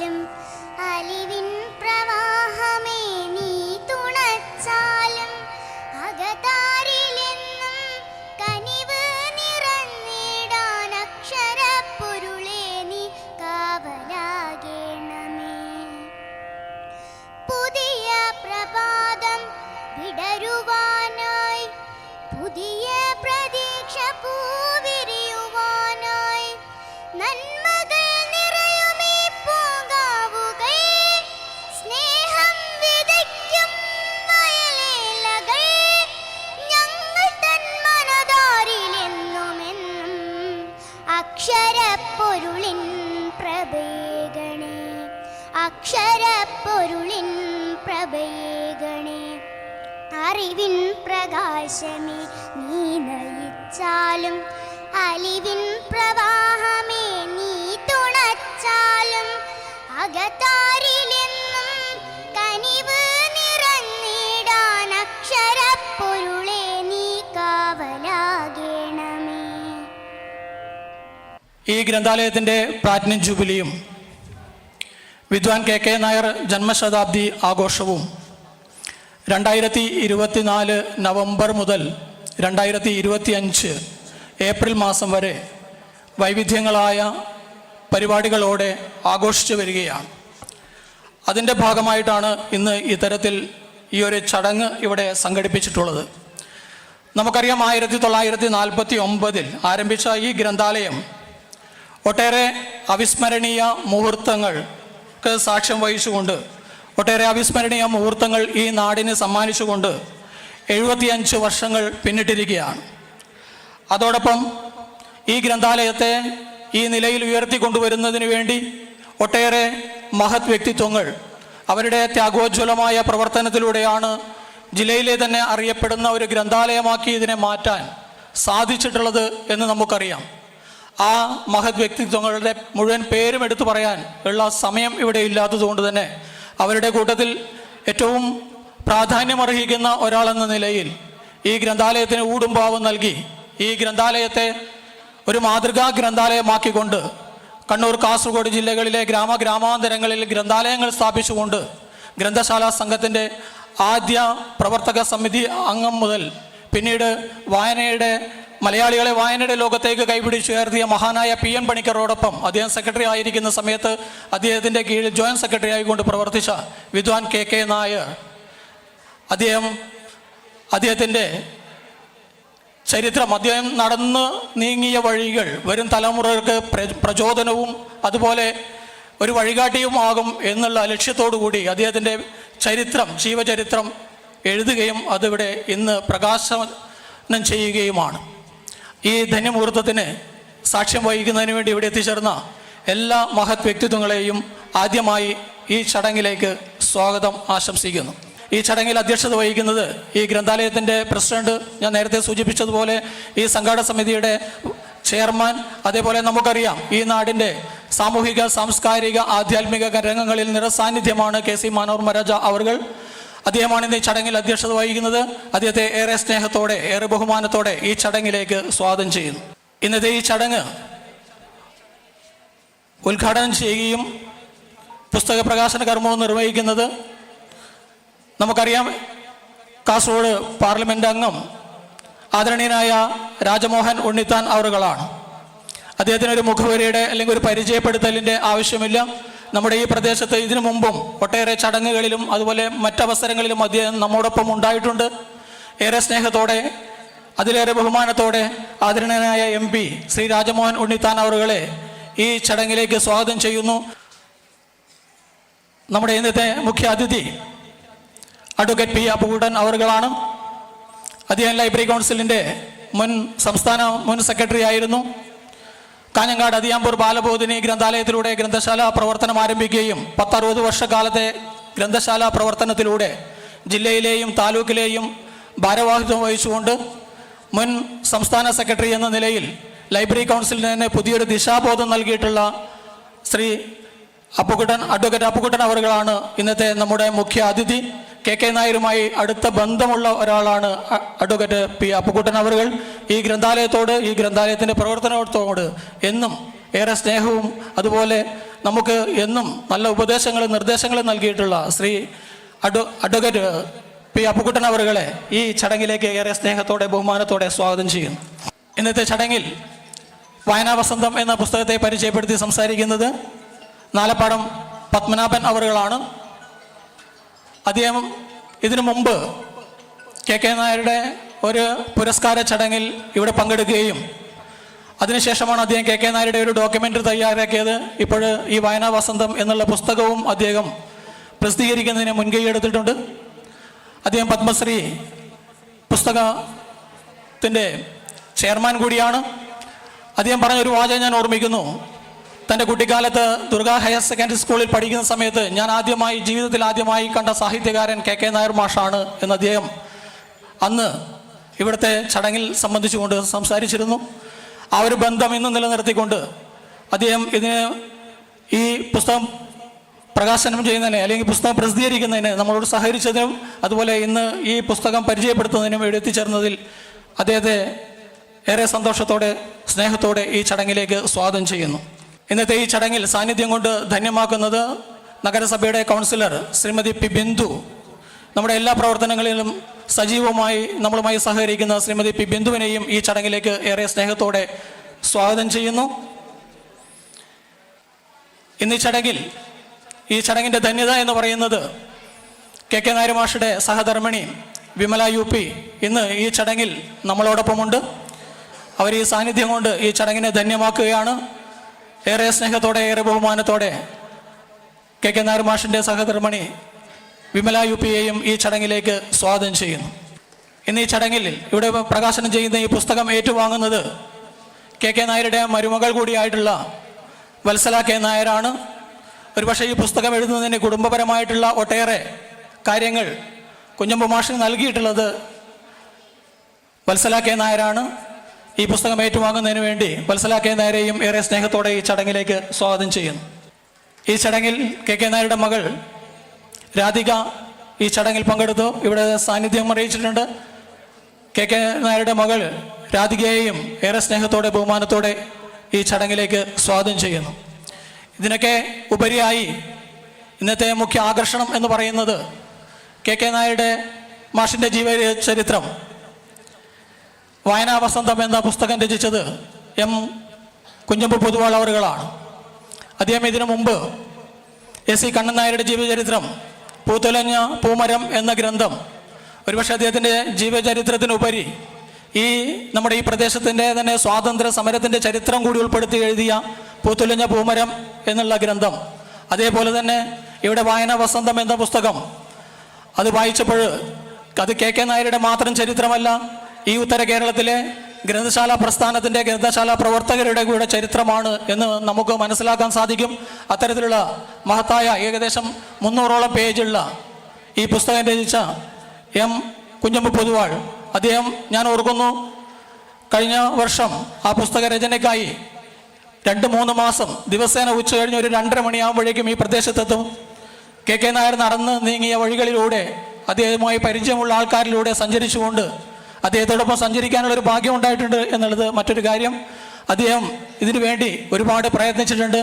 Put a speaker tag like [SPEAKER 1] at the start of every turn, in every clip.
[SPEAKER 1] ചാലും അലിവിൻ പ്രവാഹമേ നീ തുണച്ചാലും അകതാരിലെന്നും കനിവ് നിറഞ്ഞിടാൻ അക്ഷരപ്പൊരുളേ നീ കാവലാകേണമേ. പുതിയ പ്രഭാതം വിടരുവാനായി പുതിയ പ്രതീക്ഷ പൂവിരിയുവാനായി നന്മകൾ നിറയുമീ പൂങ്കാവുകൾ സ്നേഹം വിതയ്ക്കും വയലേലകൾ ഞങ്ങൾ തൻ മനതാരിലെന്നുമെന്നും അക്ഷരപ്പൊരുളിൻ പ്രഭേഗണേ അക്ഷരപ്പൊരുളിൻ പ്രഭേഗണേ. അറിവിൻ പ്രകാശമേ നീ നയിച്ചാലും അലിവിൻ പ്രവാഹമേ നീ തുണച്ചാലും അകതാരിലെന്നും കനിവ് നിറഞ്ഞിടാൻ അക്ഷരപ്പൊരുളേ നീ കാവലാകേണമേ.
[SPEAKER 2] ഈ ഗ്രന്ഥാലയത്തിൻ്റെ പ്ലാറ്റിനം ജൂബിലിയും വിദ്വാൻ കെ കെ നായർ ജന്മശതാബ്ദി ആഘോഷവും 2024 നവംബർ മുതൽ 2025 ഏപ്രിൽ മാസം വരെ വൈവിധ്യങ്ങളായ പരിപാടികളോടെ ആഘോഷിച്ചു വരികയാണ്. അതിൻ്റെ ഭാഗമായിട്ടാണ് ഇന്ന് ഇത്തരത്തിൽ ഈ ഒരു ചടങ്ങ് ഇവിടെ സംഘടിപ്പിച്ചിട്ടുള്ളത്. നമുക്കറിയാം 1949 ആരംഭിച്ച ഈ ഗ്രന്ഥാലയം ഒട്ടേറെ അവിസ്മരണീയ മുഹൂർത്തങ്ങൾക്ക് സാക്ഷ്യം വഹിച്ചുകൊണ്ട് ഒട്ടേറെ അവിസ്മരണീയ മുഹൂർത്തങ്ങൾ ഈ നാടിന് സമ്മാനിച്ചുകൊണ്ട് 75 വർഷങ്ങൾ പിന്നിട്ടിരിക്കുകയാണ്. അതോടൊപ്പം ഈ ഗ്രന്ഥാലയത്തെ ഈ നിലയിൽ ഉയർത്തിക്കൊണ്ടുവരുന്നതിന് വേണ്ടി ഒട്ടേറെ മഹത് വ്യക്തിത്വങ്ങൾ അവരുടെ ത്യാഗോജ്വലമായ പ്രവർത്തനത്തിലൂടെയാണ് ജില്ലയിലെ തന്നെ അറിയപ്പെടുന്ന ഒരു ഗ്രന്ഥാലയമാക്കി ഇതിനെ മാറ്റാൻ സാധിച്ചിട്ടുള്ളത് എന്ന് നമുക്കറിയാം. ആ മഹത് വ്യക്തിത്വങ്ങളുടെ മുഴുവൻ പേരും എടുത്തു പറയാൻ ഉള്ള സമയം ഇവിടെ ഇല്ലാത്തതുകൊണ്ട് തന്നെ അവരുടെ കൂട്ടത്തിൽ ഏറ്റവും പ്രാധാന്യമർഹിക്കുന്ന ഒരാളെന്ന നിലയിൽ ഈ ഗ്രന്ഥാലയത്തിന് ഊടും പാവും നൽകി ഈ ഗ്രന്ഥാലയത്തെ ഒരു മാതൃകാ ഗ്രന്ഥാലയമാക്കിക്കൊണ്ട് കണ്ണൂർ കാസർഗോഡ് ജില്ലകളിലെ ഗ്രാമാന്തരങ്ങളിൽ ഗ്രന്ഥാലയങ്ങൾ സ്ഥാപിച്ചുകൊണ്ട് ഗ്രന്ഥശാല സംഘത്തിൻ്റെ ആദ്യ പ്രവർത്തക സമിതി അംഗം മുതൽ പിന്നീട് മലയാളികളെ വായനയുടെ ലോകത്തേക്ക് കൈപിടിച്ചുയർത്തിയ മഹാനായ PN പണിക്കരോടൊപ്പം അദ്ദേഹം സെക്രട്ടറി ആയിരിക്കുന്ന സമയത്ത് അദ്ദേഹത്തിൻ്റെ കീഴിൽ ജോയിൻറ്റ് സെക്രട്ടറി ആയിക്കൊണ്ട് പ്രവർത്തിച്ച വിദ്വാൻ കെ കെ നായർ അദ്ദേഹത്തിൻ്റെ ചരിത്രം, അദ്ദേഹം നടന്ന് നീങ്ങിയ വഴികൾ വരും തലമുറകൾക്ക് പ്രചോദനവും അതുപോലെ ഒരു വഴികാട്ടിയുമാകും എന്നുള്ള ലക്ഷ്യത്തോടു കൂടി അദ്ദേഹത്തിൻ്റെ ജീവചരിത്രം എഴുതുകയും അതിവിടെ ഇന്ന് പ്രകാശനം ചെയ്യുകയുമാണ്. ഈ ധന്യമുഹൂർത്തത്തിന് സാക്ഷ്യം വഹിക്കുന്നതിന് വേണ്ടി ഇവിടെ എത്തിച്ചേർന്ന എല്ലാ മഹത് വ്യക്തിത്വങ്ങളെയും ആദ്യമായി ഈ ചടങ്ങിലേക്ക് സ്വാഗതം ആശംസിക്കുന്നു. ഈ ചടങ്ങിൽ അധ്യക്ഷത വഹിക്കുന്നത് ഈ ഗ്രന്ഥാലയത്തിൻ്റെ പ്രസിഡന്റ്, ഞാൻ നേരത്തെ സൂചിപ്പിച്ചതുപോലെ ഈ സംഘാടക സമിതിയുടെ ചെയർമാൻ, അതേപോലെ നമുക്കറിയാം ഈ നാടിൻ്റെ സാമൂഹിക സാംസ്കാരിക ആധ്യാത്മിക രംഗങ്ങളിൽ നിറസാന്നിധ്യമാണ് KC മനോഹർ മഹാരാജ അവർകൾ. അദ്ദേഹമാണ് ഇന്ന് ഈ ചടങ്ങിൽ അധ്യക്ഷത വഹിക്കുന്നത്. അദ്ദേഹത്തെ ഏറെ സ്നേഹത്തോടെ ഏറെ ബഹുമാനത്തോടെ ഈ ചടങ്ങിലേക്ക് സ്വാഗതം ചെയ്യുന്നു. ഇന്നത്തെ ഈ ചടങ്ങ് ഉദ്ഘാടനം ചെയ്യുകയും പുസ്തക പ്രകാശന കർമ്മവും നിർവഹിക്കുന്നത് നമുക്കറിയാം കാസർഗോഡ് പാർലമെൻറ്റ് അംഗം ആദരണീയനായ രാജമോഹൻ ഉണ്ണിത്താൻ അവറുകളാണ്. അദ്ദേഹത്തിനൊരു മുഖവരിയുടെ അല്ലെങ്കിൽ ഒരു പരിചയപ്പെടുത്തലിൻ്റെ ആവശ്യമില്ല. നമ്മുടെ ഈ പ്രദേശത്ത് ഇതിനു മുമ്പും ഒട്ടേറെ ചടങ്ങുകളിലും അതുപോലെ മറ്റവസരങ്ങളിലും അദ്ദേഹം നമ്മോടൊപ്പം ഉണ്ടായിട്ടുണ്ട്. ഏറെ സ്നേഹത്തോടെ അതിലേറെ ബഹുമാനത്തോടെ ആദരണീയനായ MP ശ്രീ രാജമോഹൻ ഉണ്ണിത്താൻ അവറുകളെ ഈ ചടങ്ങിലേക്ക് സ്വാഗതം ചെയ്യുന്നു. നമ്മുടെ ഇന്നത്തെ മുഖ്യ അതിഥി അഡ്വക്കേറ്റ് P. അപ്പുകുട്ടൻ അവറുകളാണ്. അദ്ദേഹം ലൈബ്രറി കൗൺസിലിൻ്റെ സംസ്ഥാന മുൻ സെക്രട്ടറി ആയിരുന്നു. കാഞ്ഞങ്ങാട് അതിയാമ്പൂർ ബാലബോധിനി ഗ്രന്ഥാലയത്തിലൂടെ ഗ്രന്ഥശാല പ്രവർത്തനം ആരംഭിക്കുകയും 10-60 വർഷക്കാലത്തെ ഗ്രന്ഥശാല പ്രവർത്തനത്തിലൂടെ ജില്ലയിലെയും താലൂക്കിലെയും ഭാരവാഹിത്വം വഹിച്ചുകൊണ്ട് മുൻ സംസ്ഥാന സെക്രട്ടറി എന്ന നിലയിൽ ലൈബ്രറി കൗൺസിലിന് തന്നെ പുതിയൊരു ദിശാബോധം നൽകിയിട്ടുള്ള ശ്രീ അഡ്വക്കേറ്റ് അപ്പുകുട്ടൻ അവറുകളാണ് ഇന്നത്തെ നമ്മുടെ മുഖ്യ അതിഥി. KK നായരുമായി അടുത്ത ബന്ധമുള്ള ഒരാളാണ് അഡ്വക്കേറ്റ് P. അപ്പുകുട്ടൻ അവറുകൾ. ഈ ഗ്രന്ഥാലയത്തോട് ഈ ഗ്രന്ഥാലയത്തിൻ്റെ പ്രവർത്തനത്തോട് എന്നും ഏറെ സ്നേഹവും അതുപോലെ നമുക്ക് എന്നും നല്ല ഉപദേശങ്ങളും നിർദ്ദേശങ്ങളും നൽകിയിട്ടുള്ള ശ്രീ അഡ്വക്കേറ്റ് പി അപ്പുക്കുട്ടൻ അവറുകളെ ഈ ചടങ്ങിലേക്ക് ഏറെ സ്നേഹത്തോടെ ബഹുമാനത്തോടെ സ്വാഗതം ചെയ്യുന്നു. ഇന്നത്തെ ചടങ്ങിൽ വായനാ വസന്തം എന്ന പുസ്തകത്തെ പരിചയപ്പെടുത്തി സംസാരിക്കുന്നത് നാലപ്പാടം പത്മനാഭൻ അവറുകളാണ്. അദ്ദേഹം ഇതിനു മുമ്പ് കെ നായരുടെ ഒരു പുരസ്കാര ചടങ്ങിൽ ഇവിടെ പങ്കെടുക്കുകയും അതിനുശേഷമാണ് അദ്ദേഹം കെ നായരുടെ ഒരു ഡോക്യുമെൻ്ററി തയ്യാറാക്കിയത്. ഇപ്പോൾ ഈ വായനാ വസന്തം എന്നുള്ള പുസ്തകവും അദ്ദേഹം പ്രസിദ്ധീകരിക്കുന്നതിന് മുൻകൈ എടുത്തിട്ടുണ്ട്. അദ്ദേഹം പത്മശ്രീ പുസ്തകത്തിൻ്റെ ചെയർമാൻ കൂടിയാണ്. അദ്ദേഹം പറഞ്ഞൊരു വാചകം ഞാൻ ഓർമ്മിക്കുന്നു. തൻ്റെ കുട്ടിക്കാലത്ത് ദുർഗ ഹയർ സെക്കൻഡറി സ്കൂളിൽ പഠിക്കുന്ന സമയത്ത് ഞാൻ ജീവിതത്തിൽ ആദ്യമായി കണ്ട സാഹിത്യകാരൻ കെ നായർ മാഷാണ് എന്ന് അദ്ദേഹം അന്ന് ഇവിടുത്തെ ചടങ്ങിൽ സംബന്ധിച്ചുകൊണ്ട് സംസാരിച്ചിരുന്നു. ആ ഒരു ബന്ധം ഇന്ന് നിലനിർത്തിക്കൊണ്ട് അദ്ദേഹം ഈ പുസ്തകം പ്രകാശനം ചെയ്യുന്നതിന് അല്ലെങ്കിൽ പുസ്തകം പ്രസിദ്ധീകരിക്കുന്നതിന് നമ്മളോട് സഹകരിച്ചതിനും അതുപോലെ ഇന്ന് ഈ പുസ്തകം പരിചയപ്പെടുത്തുന്നതിനും ഇവിടെ എത്തിച്ചേർന്നതിൽ അദ്ദേഹത്തെ ഏറെ സന്തോഷത്തോടെ സ്നേഹത്തോടെ ഈ ചടങ്ങിലേക്ക് സ്വാഗതം ചെയ്യുന്നു. ഇന്നത്തെ ഈ ചടങ്ങിൽ സാന്നിധ്യം കൊണ്ട് ധന്യമാക്കുന്നത് നഗരസഭയുടെ കൗൺസിലർ ശ്രീമതി പി ബിന്ദു, നമ്മുടെ എല്ലാ പ്രവർത്തനങ്ങളിലും സജീവമായി നമ്മളുമായി സഹകരിക്കുന്ന ശ്രീമതി പി ബിന്ദുവിനെയും ഈ ചടങ്ങിലേക്ക് ഏറെ സ്നേഹത്തോടെ സ്വാഗതം ചെയ്യുന്നു. ഇന്ന് ഈ ചടങ്ങിൻ്റെ ധന്യത എന്ന് പറയുന്നത് കെ നായർ മാഷുടെ സഹധർമ്മിണി വിമല UP ഇന്ന് ഈ ചടങ്ങിൽ നമ്മളോടൊപ്പമുണ്ട്. അവർ ഈ സാന്നിധ്യം കൊണ്ട് ഈ ചടങ്ങിനെ ധന്യമാക്കുകയാണ്. ഏറെ സ്നേഹത്തോടെ ഏറെ ബഹുമാനത്തോടെ കെ നായർ മാഷിൻ്റെ സഹധർമ്മിണി വിമല UPയെയും ഈ ചടങ്ങിലേക്ക് സ്വാഗതം ചെയ്യുന്നു. ഇന്ന് ഈ ചടങ്ങിൽ ഇവിടെ പ്രകാശനം ചെയ്യുന്ന ഈ പുസ്തകം ഏറ്റുവാങ്ങുന്നത് കെ നായരുടെ മരുമകൾ കൂടിയായിട്ടുള്ള വത്സല നായരാണ്. ഒരുപക്ഷെ ഈ പുസ്തകം എഴുതുന്നതിന് കുടുംബപരമായിട്ടുള്ള ഒട്ടേറെ കാര്യങ്ങൾ കുഞ്ഞമ്പു മാഷിന് നൽകിയിട്ടുള്ളത് വത്സല നായരാണ്. ഈ പുസ്തകം ഏറ്റുവാങ്ങുന്നതിന് വേണ്ടി വത്സല നായരെയും ഏറെ സ്നേഹത്തോടെ ഈ ചടങ്ങിലേക്ക് സ്വാഗതം ചെയ്യുന്നു. ഈ ചടങ്ങിൽ കെ നായരുടെ മകൾ രാധിക ഈ ചടങ്ങിൽ പങ്കെടുത്തു, ഇവിടെ സാന്നിധ്യം അറിയിച്ചിട്ടുണ്ട്. കെ നായരുടെ മകൾ രാധികയെയും ഏറെ സ്നേഹത്തോടെ ബഹുമാനത്തോടെ ഈ ചടങ്ങിലേക്ക് സ്വാഗതം ചെയ്യുന്നു. ഇതിനൊക്കെ ഉപരിയായി ഇന്നത്തെ മുഖ്യ ആകർഷണം എന്ന് പറയുന്നത് കെ നായരുടെ മാഷിൻ്റെ ജീവചരിത്രം വായനാ വസന്തം എന്ന പുസ്തകം രചിച്ചത് M. കുഞ്ഞമ്പു പൊതുവാൾ അവറുകളാണ്. അദ്ദേഹം ഇതിനു മുമ്പ് S. കണ്ണൻ നായരുടെ ജീവചരിത്രം പൂത്തുലഞ്ഞ പൂമരം എന്ന ഗ്രന്ഥം, ഒരുപക്ഷെ അദ്ദേഹത്തിൻ്റെ ജീവചരിത്രത്തിനുപരി നമ്മുടെ ഈ പ്രദേശത്തിൻ്റെ തന്നെ സ്വാതന്ത്ര്യ സമരത്തിൻ്റെ ചരിത്രം കൂടി ഉൾപ്പെടുത്തി എഴുതിയ പൂത്തുലഞ്ഞ പൂമരം എന്നുള്ള ഗ്രന്ഥം, അതേപോലെ തന്നെ ഇവിടെ വായനാ വസന്തം എന്ന പുസ്തകം അത് വായിച്ചപ്പോൾ അത് കെ നായരുടെ മാത്രം ചരിത്രമല്ല, ഈ ഉത്തര കേരളത്തിലെ ഗ്രന്ഥശാല പ്രസ്ഥാനത്തിൻ്റെ ഗ്രന്ഥശാല പ്രവർത്തകരുടെ കൂടെ ചരിത്രമാണ് എന്ന് നമുക്ക് മനസ്സിലാക്കാൻ സാധിക്കും. അത്തരത്തിലുള്ള മഹത്തായ ഏകദേശം 300ഓളം പേജുള്ള ഈ പുസ്തകം രചിച്ച M. കുഞ്ഞമ്പു പൊതുവാൾ, അദ്ദേഹം ഞാൻ ഓർക്കുന്നു കഴിഞ്ഞ വർഷം ആ പുസ്തക രചനയ്ക്കായി 2-3 മാസം ദിവസേന ഉച്ച കഴിഞ്ഞ് ഒരു 2:30 മണിയാകുമ്പോഴേക്കും ഈ പ്രദേശത്തെത്തും. കെ നായർ നടന്ന് നീങ്ങിയ വഴികളിലൂടെ അദ്ദേഹവുമായി പരിചയമുള്ള ആൾക്കാരിലൂടെ സഞ്ചരിച്ചുകൊണ്ട് അദ്ദേഹത്തോടൊപ്പം സഞ്ചരിക്കാനുള്ളൊരു ഭാഗ്യം ഉണ്ടായിട്ടുണ്ട് എന്നുള്ളത് മറ്റൊരു കാര്യം. അദ്ദേഹം ഇതിനു വേണ്ടി ഒരുപാട് പ്രയത്നിച്ചിട്ടുണ്ട്.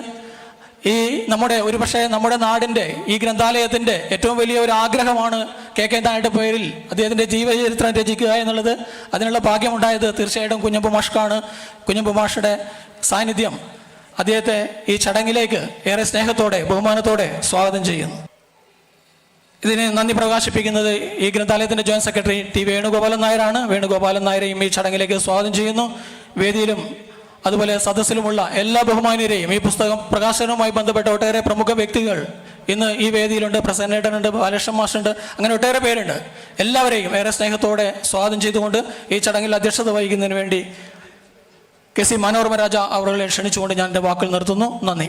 [SPEAKER 2] ഒരുപക്ഷെ നമ്മുടെ നാടിൻ്റെ ഈ ഗ്രന്ഥാലയത്തിൻ്റെ ഏറ്റവും വലിയ ഒരു ആഗ്രഹമാണ് കെ നായരുടെ പേരിൽ അദ്ദേഹത്തിൻ്റെ ജീവചരിത്രം രചിക്കുക എന്നുള്ളത്. അതിനുള്ള ഭാഗ്യമുണ്ടായത് തീർച്ചയായിട്ടും കുഞ്ഞമ്പു മാഷ്ക്കാണ്. കുഞ്ഞമ്പു മാഷുടെ സാന്നിധ്യം അദ്ദേഹത്തെ ഈ ചടങ്ങിലേക്ക് ഏറെ സ്നേഹത്തോടെ ബഹുമാനത്തോടെ സ്വാഗതം ചെയ്യുന്നു. ഇതിന് നന്ദി പ്രകാശിപ്പിക്കുന്നത് ഈ ഗ്രന്ഥാലയത്തിൻ്റെ ജോയിന്റ് സെക്രട്ടറി T. വേണുഗോപാലൻ നായരാണ്. വേണുഗോപാലൻ നായരെയും ഈ ചടങ്ങിലേക്ക് സ്വാഗതം ചെയ്യുന്നു. വേദിയിലും അതുപോലെ സദസ്സിലുമുള്ള എല്ലാ ബഹുമാന്യരെയും ഈ പുസ്തകം പ്രകാശനവുമായി ബന്ധപ്പെട്ട ഒട്ടേറെ പ്രമുഖ വ്യക്തികൾ ഇന്ന് ഈ വേദിയിലുണ്ട്. പ്രസന്നേട്ടനുണ്ട്, ബാലകൃഷ്ണൻ മാഷുണ്ട്, അങ്ങനെ ഒട്ടേറെ പേരുണ്ട്. എല്ലാവരെയും ഏറെ സ്നേഹത്തോടെ സ്വാഗതം ചെയ്തുകൊണ്ട് ഈ ചടങ്ങിൽ അധ്യക്ഷത വഹിക്കുന്നതിന് വേണ്ടി KC മനോരമ രാജ അവരെ ക്ഷണിച്ചുകൊണ്ട് ഞാൻ എൻ്റെ വാക്കുകൾ നിർത്തുന്നു. നന്ദി.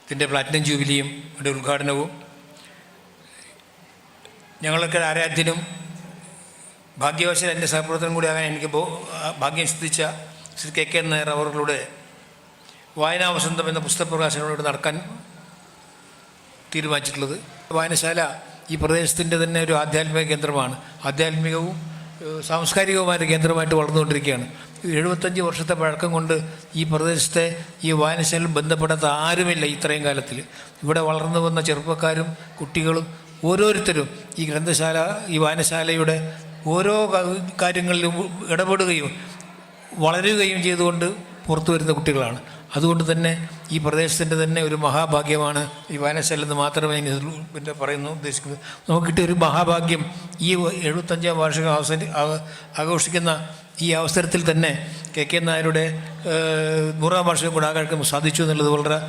[SPEAKER 3] ഇതിൻ്റെ പ്ലാറ്റിനം ജൂബിലിയും അതിൻ്റെ ഉദ്ഘാടനവും ഞങ്ങൾക്ക് ആരാധ്യനും ഭാഗ്യവശാൽ എൻ്റെ സഹപ്രവർത്തനം കൂടി ആകാൻ എനിക്ക് ഭാഗ്യം സിദ്ധിച്ച ശ്രീ കെ നായർ അവരുടെ വായനാ വസന്തം എന്ന പുസ്തക പ്രകാശനം ഇവിടെ നടക്കാൻ തീരുമാനിച്ചിട്ടുള്ളത്. വായനശാല ഈ പ്രദേശത്തിൻ്റെ തന്നെ ഒരു ആധ്യാത്മിക കേന്ദ്രമാണ്. ആധ്യാത്മികവും സാംസ്കാരികവുമായ കേന്ദ്രമായിട്ട് വളർന്നുകൊണ്ടിരിക്കുകയാണ്. 75 വർഷത്തെ പഴക്കം കൊണ്ട് ഈ പ്രദേശത്തെ ഈ വായനശാലയിൽ ബന്ധപ്പെടാത്ത ആരുമില്ല ഇത്രയും കാലത്തിൽ. ഇവിടെ വളർന്നു വന്ന ചെറുപ്പക്കാരും കുട്ടികളും ഓരോരുത്തരും ഈ ഗ്രന്ഥശാല, ഈ വായനശാലയുടെ ഓരോ കാര്യങ്ങളിലും ഇടപെടുകയും വളരുകയും ചെയ്തുകൊണ്ട് പുറത്തു വരുന്ന കുട്ടികളാണ്. അതുകൊണ്ട് തന്നെ ഈ പ്രദേശത്തിൻ്റെ തന്നെ ഒരു മഹാഭാഗ്യമാണ് ഈ വായനശാല എന്ന് മാത്രമേ ഞാൻ പിന്നെ പറയുന്നു ഉദ്ദേശിക്കുന്നത്. നമുക്ക് കിട്ടിയ ഒരു മഹാഭാഗ്യം ഈ 75ാം വാർഷികം ആഘോഷിക്കുന്ന ഈ അവസരത്തിൽ തന്നെ കെ നായരുടെ 100ാം വാർഷികം കൂടെ ആഘോഷിക്കാൻ സാധിച്ചു എന്നുള്ളത് വളരെ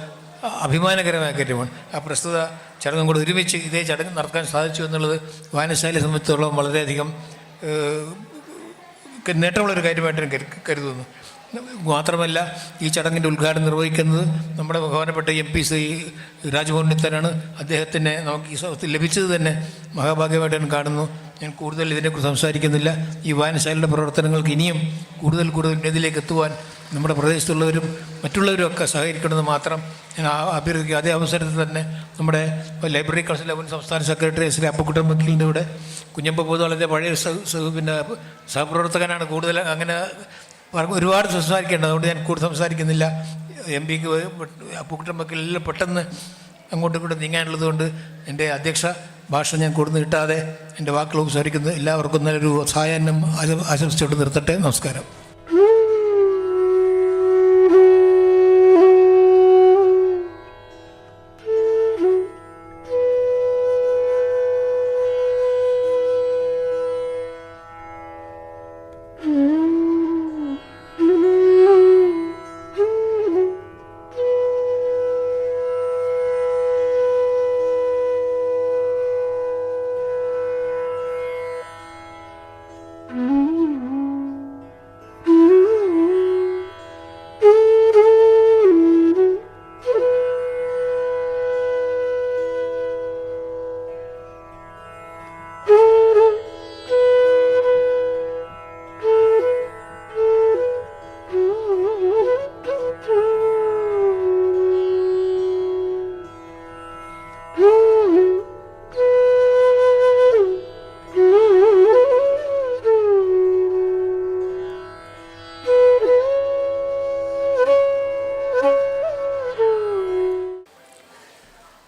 [SPEAKER 3] അഭിമാനകരമായ കാര്യമാണ്. ആ പ്രസ്തുത ചടങ്ങും കൂടെ ഒരുമിച്ച് ഇതേ ചടങ്ങ് നടത്താൻ സാധിച്ചു എന്നുള്ളത് വായനശാലയെ സംബന്ധിച്ചിടത്തോളം വളരെയധികം നേട്ടമുള്ളൊരു കാര്യമായിട്ട് ഞാൻ കരുതുന്നു. മാത്രമല്ല ഈ ചടങ്ങിൻ്റെ ഉദ്ഘാടനം നിർവഹിക്കുന്നത് നമ്മുടെ ബഹുമാനപ്പെട്ട MP ശ്രീ രാജ്മോഹൻ ഉണ്ണിത്താനാണ്. അദ്ദേഹത്തിന് നമുക്ക് ഈ സമയത്ത് ലഭിച്ചത് തന്നെ മഹാഭാഗ്യമായിട്ട് ഞാൻ കാണുന്നു. ഞാൻ കൂടുതൽ ഇതിനെക്കുറിച്ച് സംസാരിക്കുന്നില്ല. ഈ വായനശാലയുടെ പ്രവർത്തനങ്ങൾക്ക് ഇനിയും കൂടുതൽ ഉന്നതിയിലേക്ക് എത്തുവാൻ നമ്മുടെ പ്രദേശത്തുള്ളവരും മറ്റുള്ളവരും ഒക്കെ സഹകരിക്കണമെന്ന് മാത്രം ഞാൻ അഭ്യർത്ഥിക്കുക. അതേ അവസരത്തിൽ തന്നെ നമ്മുടെ ലൈബ്രറി കൗൺസിൽ മുൻ സംസ്ഥാന സെക്രട്ടറി ശ്രീ അപ്പുക്കുട്ടൻ വക്കീലിൻ്റെ ഇവിടെ കുഞ്ഞമ്പ പൊതുവാളത്തെ പഴയ പിന്നെ സഹപ്രവർത്തകനാണ്. കൂടുതൽ അങ്ങനെ ഒരുപാട് സംസാരിക്കേണ്ടത്, അതുകൊണ്ട് ഞാൻ കൂടുതൽ സംസാരിക്കുന്നില്ല. MP അപ്പുക്കുട്ടൻ വക്കീലെല്ലാം പെട്ടെന്ന് അങ്ങോട്ടും ഇങ്ങോട്ടും നീങ്ങാനുള്ളത് കൊണ്ട് എൻ്റെ അധ്യക്ഷ ഭാഷ ഞാൻ കൂടുതൽ കിട്ടാതെ എൻ്റെ വാക്കുകൾ സംസാരിക്കുന്നത്. എല്ലാവർക്കും നല്ലൊരു സായാഹ്നം ആശംസിച്ചുകൊണ്ട് നിർത്തട്ടെ. നമസ്കാരം.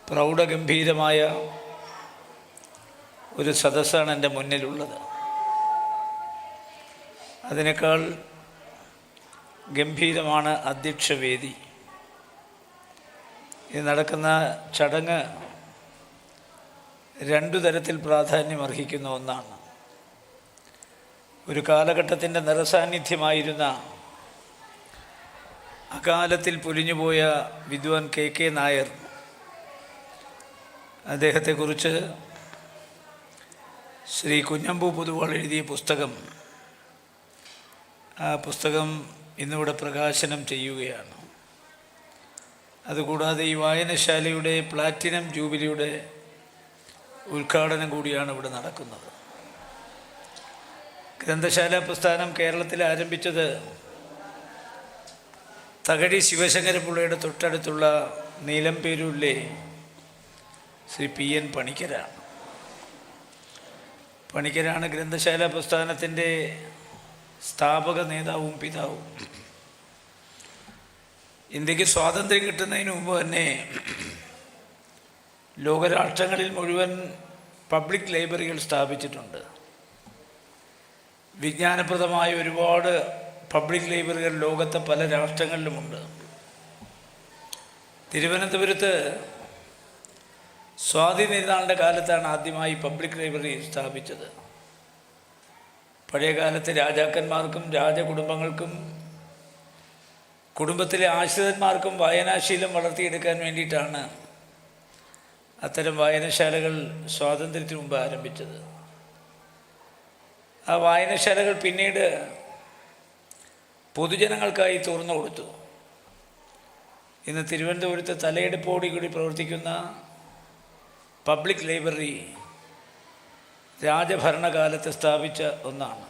[SPEAKER 4] പ്രൗഢഗംഭീരമായ ഒരു സദസ്സാണ് എൻ്റെ മുന്നിലുള്ളത്. അതിനേക്കാൾ ഗംഭീരമാണ് അധ്യക്ഷവേദി. ഇത് നടക്കുന്ന ചടങ്ങ് രണ്ടു തരത്തിൽ പ്രാധാന്യം അർഹിക്കുന്ന ഒന്നാണ്. ഒരു കാലഘട്ടത്തിൻ്റെ നിറസാന്നിധ്യമായിരുന്ന അകാലത്തിൽ പൊലിഞ്ഞുപോയ വിദ്വാൻ കെ നായർ, അദ്ദേഹത്തെക്കുറിച്ച് ശ്രീ കുഞ്ഞമ്പു പൊതുവാൾ എഴുതിയ പുസ്തകം, ആ പുസ്തകം ഇന്നിവിടെ പ്രകാശനം ചെയ്യുകയാണ്. അതുകൂടാതെ ഈ വായനശാലയുടെ പ്ലാറ്റിനം ജൂബിലിയുടെ ഉദ്ഘാടനം കൂടിയാണ് ഇവിടെ നടക്കുന്നത്. ഗ്രന്ഥശാല പ്രസ്ഥാനം കേരളത്തിൽ ആരംഭിച്ചത് തകഴി ശിവശങ്കരപിള്ളയുടെ തൊട്ടടുത്തുള്ള നീലംപേരൂരിലെ ശ്രീ PN പണിക്കരാണ്. പണിക്കരാണ് ഗ്രന്ഥശാല പ്രസ്ഥാനത്തിൻ്റെ സ്ഥാപക നേതാവും പിതാവും. ഇന്ത്യക്ക് സ്വാതന്ത്ര്യം കിട്ടുന്നതിന് മുമ്പ് തന്നെ ലോകരാഷ്ട്രങ്ങളിൽ മുഴുവൻ പബ്ലിക് ലൈബ്രറികൾ സ്ഥാപിച്ചിട്ടുണ്ട്. വിജ്ഞാനപ്രദമായ ഒരുപാട് പബ്ലിക് ലൈബ്രറികൾ ലോകത്തെ പല രാഷ്ട്രങ്ങളിലുമുണ്ട്. തിരുവനന്തപുരത്ത് സ്വാതി തിരുനാളിൻ്റെ കാലത്താണ് ആദ്യമായി പബ്ലിക് ലൈബ്രറി സ്ഥാപിച്ചത്. പഴയ കാലത്ത് രാജാക്കന്മാർക്കും രാജകുടുംബങ്ങൾക്കും കുടുംബത്തിലെ ആശ്രിതന്മാർക്കും വായനാശീലം വളർത്തിയെടുക്കാൻ വേണ്ടിയിട്ടാണ് അത്തരം വായനശാലകൾ സ്വാതന്ത്ര്യത്തിന് മുമ്പ് ആരംഭിച്ചത്. ആ വായനശാലകൾ പിന്നീട് പൊതുജനങ്ങൾക്കായി തുറന്നു കൊടുത്തു. ഇന്ന് തിരുവനന്തപുരത്ത് തലയെടുപ്പോടുകൂടി പ്രവർത്തിക്കുന്ന പബ്ലിക് ലൈബ്രറി രാജഭരണകാലത്ത് സ്ഥാപിച്ച ഒന്നാണ്.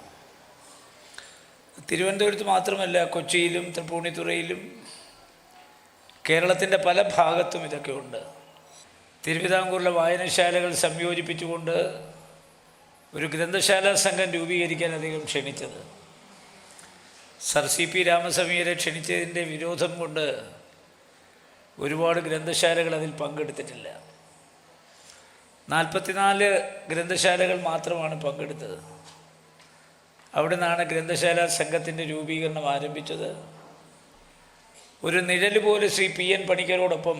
[SPEAKER 4] തിരുവനന്തപുരത്ത് മാത്രമല്ല, കൊച്ചിയിലും തൃപ്പൂണിത്തുറയിലും കേരളത്തിൻ്റെ പല ഭാഗത്തും ഇതൊക്കെ ഉണ്ട്. തിരുവിതാംകൂറിലെ വായനശാലകൾ സംയോജിപ്പിച്ചുകൊണ്ട് ഒരു ഗ്രന്ഥശാല സംഘം രൂപീകരിക്കാൻ അദ്ദേഹം ക്ഷണിച്ചത്. സർ CP രാമസ്വാമിയെ ക്ഷണിച്ചതിൻ്റെ വിരോധം കൊണ്ട് ഒരുപാട് ഗ്രന്ഥശാലകൾ അതിൽ പങ്കെടുത്തിട്ടില്ല. 44 ഗ്രന്ഥശാലകൾ മാത്രമാണ് പങ്കെടുത്തത്. അവിടെ നിന്നാണ് ഗ്രന്ഥശാല സംഘത്തിൻ്റെ രൂപീകരണം ആരംഭിച്ചത്. ഒരു നിഴൽ പോലെ ശ്രീ PN പണിക്കരോടൊപ്പം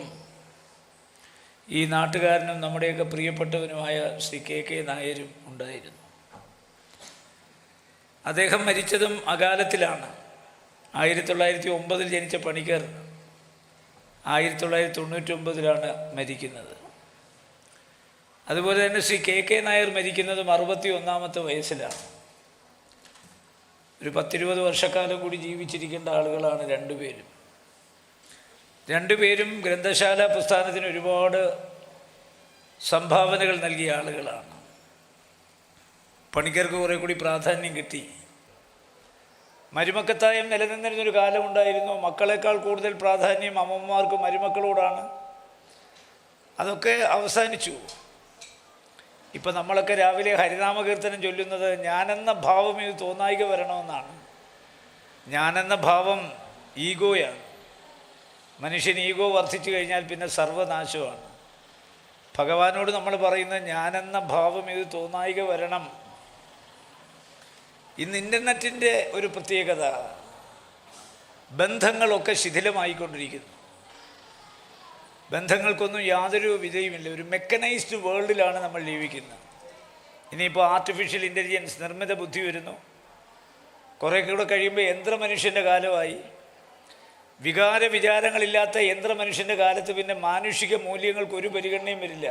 [SPEAKER 4] ഈ നാട്ടുകാരനും നമ്മുടെയൊക്കെ പ്രിയപ്പെട്ടവനുമായ ശ്രീ KK നായരും ഉണ്ടായിരുന്നു. അദ്ദേഹം മരിച്ചതും അകാലത്തിലാണ്. 1909 ജനിച്ച പണിക്കർ 1999 മരിക്കുന്നത്. അതുപോലെ തന്നെ ശ്രീ KK നായർ മരിക്കുന്നതും 61-ാമത്തെ വയസ്സിലാണ്. ഒരു 10-20 വർഷക്കാലം കൂടി ജീവിച്ചിരിക്കേണ്ട ആളുകളാണ് രണ്ടുപേരും ഗ്രന്ഥശാല പ്രസ്ഥാനത്തിന് ഒരുപാട് സംഭാവനകൾ നൽകിയ ആളുകളാണ്. പണിക്കർക്ക് കുറേ കൂടി പ്രാധാന്യം കിട്ടി. മരുമക്കത്തായം നിലനിന്നിരുന്നൊരു കാലമുണ്ടായിരുന്നു. മക്കളെക്കാൾ കൂടുതൽ പ്രാധാന്യം അമ്മമാർക്ക് മരുമക്കളോടാണ്. അതൊക്കെ അവസാനിച്ചു. ഇപ്പം നമ്മളൊക്കെ രാവിലെ ഹരിനാമകീർത്തനം ചൊല്ലുന്നത് ഞാനെന്ന ഭാവം ഇത് തോന്നായിക വരണമെന്നാണ്. ഞാനെന്ന ഭാവം ഈഗോയാണ്. മനുഷ്യൻ ഈഗോ വർദ്ധിച്ചു കഴിഞ്ഞാൽ പിന്നെ സർവനാശമാണ്. ഭഗവാനോട് നമ്മൾ പറയുന്നത് ഞാനെന്ന ഭാവം ഇത് തോന്നായിക വരണം. ഇന്ന് ഇൻ്റർനെറ്റിൻ്റെ ഒരു പ്രത്യേകത, ബന്ധങ്ങളൊക്കെ ശിഥിലമായിക്കൊണ്ടിരിക്കുന്നു. ബന്ധങ്ങൾക്കൊന്നും യാതൊരു വിധയുമില്ല. ഒരു മെക്കനൈസ്ഡ് വേൾഡിലാണ് നമ്മൾ ജീവിക്കുന്നത്. ഇനിയിപ്പോൾ ആർട്ടിഫിഷ്യൽ ഇൻ്റലിജൻസ്, നിർമ്മിത ബുദ്ധി വരുന്നു. കുറേ കൂടെ കഴിയുമ്പോൾ യന്ത്രമനുഷ്യൻ്റെ കാലമായി. വിചാരങ്ങളില്ലാത്ത യന്ത്രമനുഷ്യൻ്റെ കാലത്ത് പിന്നെ മാനുഷിക മൂല്യങ്ങൾക്ക് ഒരു പരിഗണനയും വരില്ല.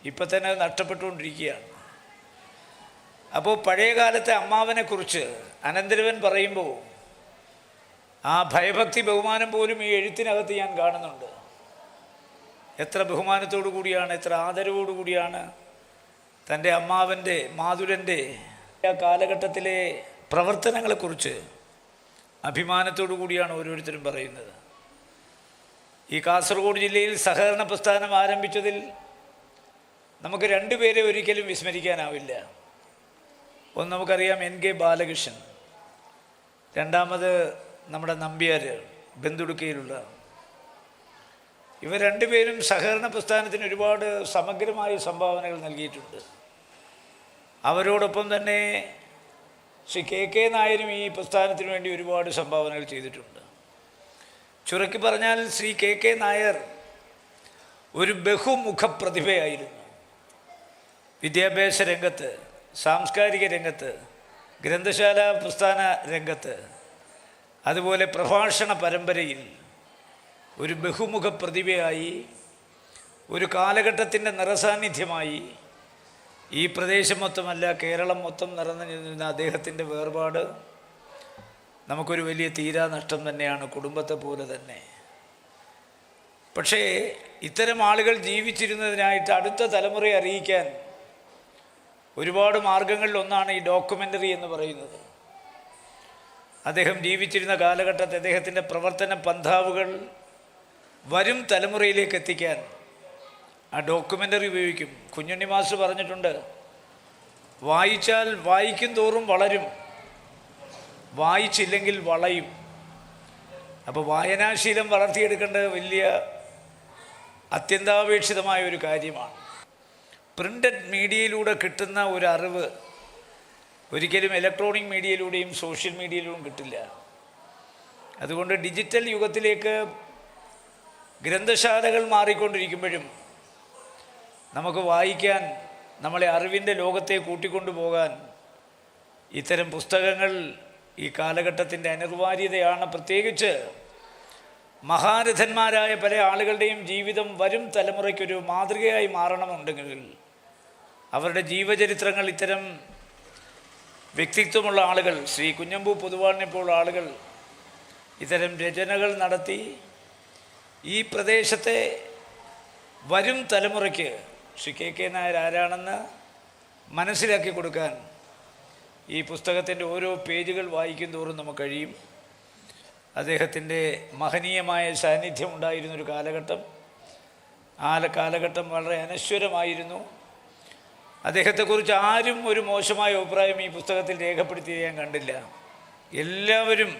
[SPEAKER 4] ഇപ്പം തന്നെ അത് നഷ്ടപ്പെട്ടുകൊണ്ടിരിക്കുകയാണ്. അപ്പോൾ പഴയ കാലത്തെ അമ്മാവനെക്കുറിച്ച് അനന്തരവൻ പറയുമ്പോൾ ആ ഭയഭക്തി ബഹുമാനം പോലും ഈ എഴുത്തിനകത്ത് ഞാൻ കാണുന്നുണ്ട്. എത്ര ബഹുമാനത്തോടു കൂടിയാണ്, എത്ര ആദരവോടു കൂടിയാണ് തൻ്റെ അമ്മാവൻ്റെ മാതുരൻ്റെ ആ കാലഘട്ടത്തിലെ പ്രവർത്തനങ്ങളെക്കുറിച്ച് അഭിമാനത്തോടു കൂടിയാണ് ഓരോരുത്തരും പറയുന്നത്. ഈ കാസർഗോഡ് ജില്ലയിൽ സഹകരണ പ്രസ്ഥാനം ആരംഭിച്ചതിൽ നമുക്ക് 2 പേരെ ഒരിക്കലും വിസ്മരിക്കാനാവില്ല. ഒന്ന് നമുക്കറിയാം, NK ബാലകൃഷ്ണൻ. രണ്ടാമത് നമ്മുടെ നമ്പ്യാർ, ബന്ധുടുക്കയിലുള്ള. ഇവർ 2 പേരും സഹകരണ പ്രസ്ഥാനത്തിന് ഒരുപാട് സമഗ്രമായ സംഭാവനകൾ നൽകിയിട്ടുണ്ട്. അവരോടൊപ്പം തന്നെ ശ്രീ KK നായരും ഈ പ്രസ്ഥാനത്തിന് വേണ്ടി ഒരുപാട് സംഭാവനകൾ ചെയ്തിട്ടുണ്ട്. ചുരുക്കി പറഞ്ഞാൽ ശ്രീ KK നായർ ഒരു ബഹുമുഖ പ്രതിഭയായിരുന്നു. വിദ്യാഭ്യാസ രംഗത്ത്, സാംസ്കാരിക രംഗത്ത്, ഗ്രന്ഥശാല പ്രസ്ഥാന രംഗത്ത്, അതുപോലെ പ്രഭാഷണ പരമ്പരയിൽ ഒരു ബഹുമുഖ പ്രതിഭയായി, ഒരു കാലഘട്ടത്തിൻ്റെ നിറസാന്നിധ്യമായി ഈ പ്രദേശം മൊത്തമല്ല കേരളം മൊത്തം നിറഞ്ഞു നിന്ന അദ്ദേഹത്തിൻ്റെ വേർപാട് നമുക്കൊരു വലിയ തീരാനഷ്ടം തന്നെയാണ്, കുടുംബത്തെ പോലെ തന്നെ. പക്ഷേ ഇത്തരം ആളുകൾ ജീവിച്ചിരുന്നതിനായിട്ട് അടുത്ത തലമുറയെ അറിയിക്കാൻ ഒരുപാട് മാർഗങ്ങളിലൊന്നാണ് ഈ ഡോക്യുമെൻ്ററി എന്ന് പറയുന്നത്. അദ്ദേഹം ജീവിച്ചിരുന്ന കാലഘട്ടത്തിൽ അദ്ദേഹത്തിൻ്റെ പ്രവർത്തന പന്ഥാവുകൾ വരും തലമുറയിലേക്ക് എത്തിക്കാൻ ആ ഡോക്യുമെൻ്ററി ഉപയോഗിക്കും. കുഞ്ഞുണ്ണി മാസ്റ്റർ പറഞ്ഞിട്ടുണ്ട്, വായിച്ചാൽ വായിക്കും തോറും വളരും, വായിച്ചില്ലെങ്കിൽ വളയും. അപ്പോൾ വായനാശീലം വളർത്തിയെടുക്കേണ്ടത് വലിയ അത്യന്താപേക്ഷിതമായ ഒരു കാര്യമാണ്. പ്രിൻ്റഡ് മീഡിയയിലൂടെ കിട്ടുന്ന ഒരു അറിവ് ഒരിക്കലും ഇലക്ട്രോണിക് മീഡിയയിലൂടെയും സോഷ്യൽ മീഡിയയിലൂടെയും കിട്ടില്ല. അതുകൊണ്ട് ഡിജിറ്റൽ യുഗത്തിലേക്ക് ഗ്രന്ഥശാലകൾ മാറിക്കൊണ്ടിരിക്കുമ്പോഴും നമുക്ക് വായിക്കാൻ, നമ്മളെ അറിവിൻ്റെ ലോകത്തെ കൂട്ടിക്കൊണ്ടുപോകാൻ ഇത്തരം പുസ്തകങ്ങൾ ഈ കാലഘട്ടത്തിൻ്റെ അനിവാര്യതയാണ്. പ്രത്യേകിച്ച് മഹാരഥന്മാരായ പല ആളുകളുടെയും ജീവിതം വരും തലമുറയ്ക്കൊരു മാതൃകയായി മാറണമെന്നുണ്ടെങ്കിൽ അവരുടെ ജീവചരിത്രങ്ങൾ ഇത്തരം വ്യക്തിത്വമുള്ള ആളുകൾ, ശ്രീ കുഞ്ഞമ്പു പൊതുവാളിനെ പോലുള്ള ആളുകൾ ഇത്തരം രചനകൾ നടത്തി ഈ പ്രദേശത്തെ വരും തലമുറയ്ക്ക് ശ്രീ KK നായർ ആരാണെന്ന് മനസ്സിലാക്കി കൊടുക്കാൻ ഈ പുസ്തകത്തിൻ്റെ ഓരോ പേജുകൾ വായിക്കും തോറും നമുക്ക് കഴിയും. അദ്ദേഹത്തിൻ്റെ മഹനീയമായ സാന്നിധ്യം ഉണ്ടായിരുന്നൊരു കാലഘട്ടം, ആ കാലഘട്ടം വളരെ അനശ്വരമായിരുന്നു. അദ്ദേഹത്തെക്കുറിച്ച് ആരും ഒരു മോശമായ അഭിപ്രായം ഈ പുസ്തകത്തിൽ രേഖപ്പെടുത്തി ഞാൻ കണ്ടില്ല. എല്ലാവരും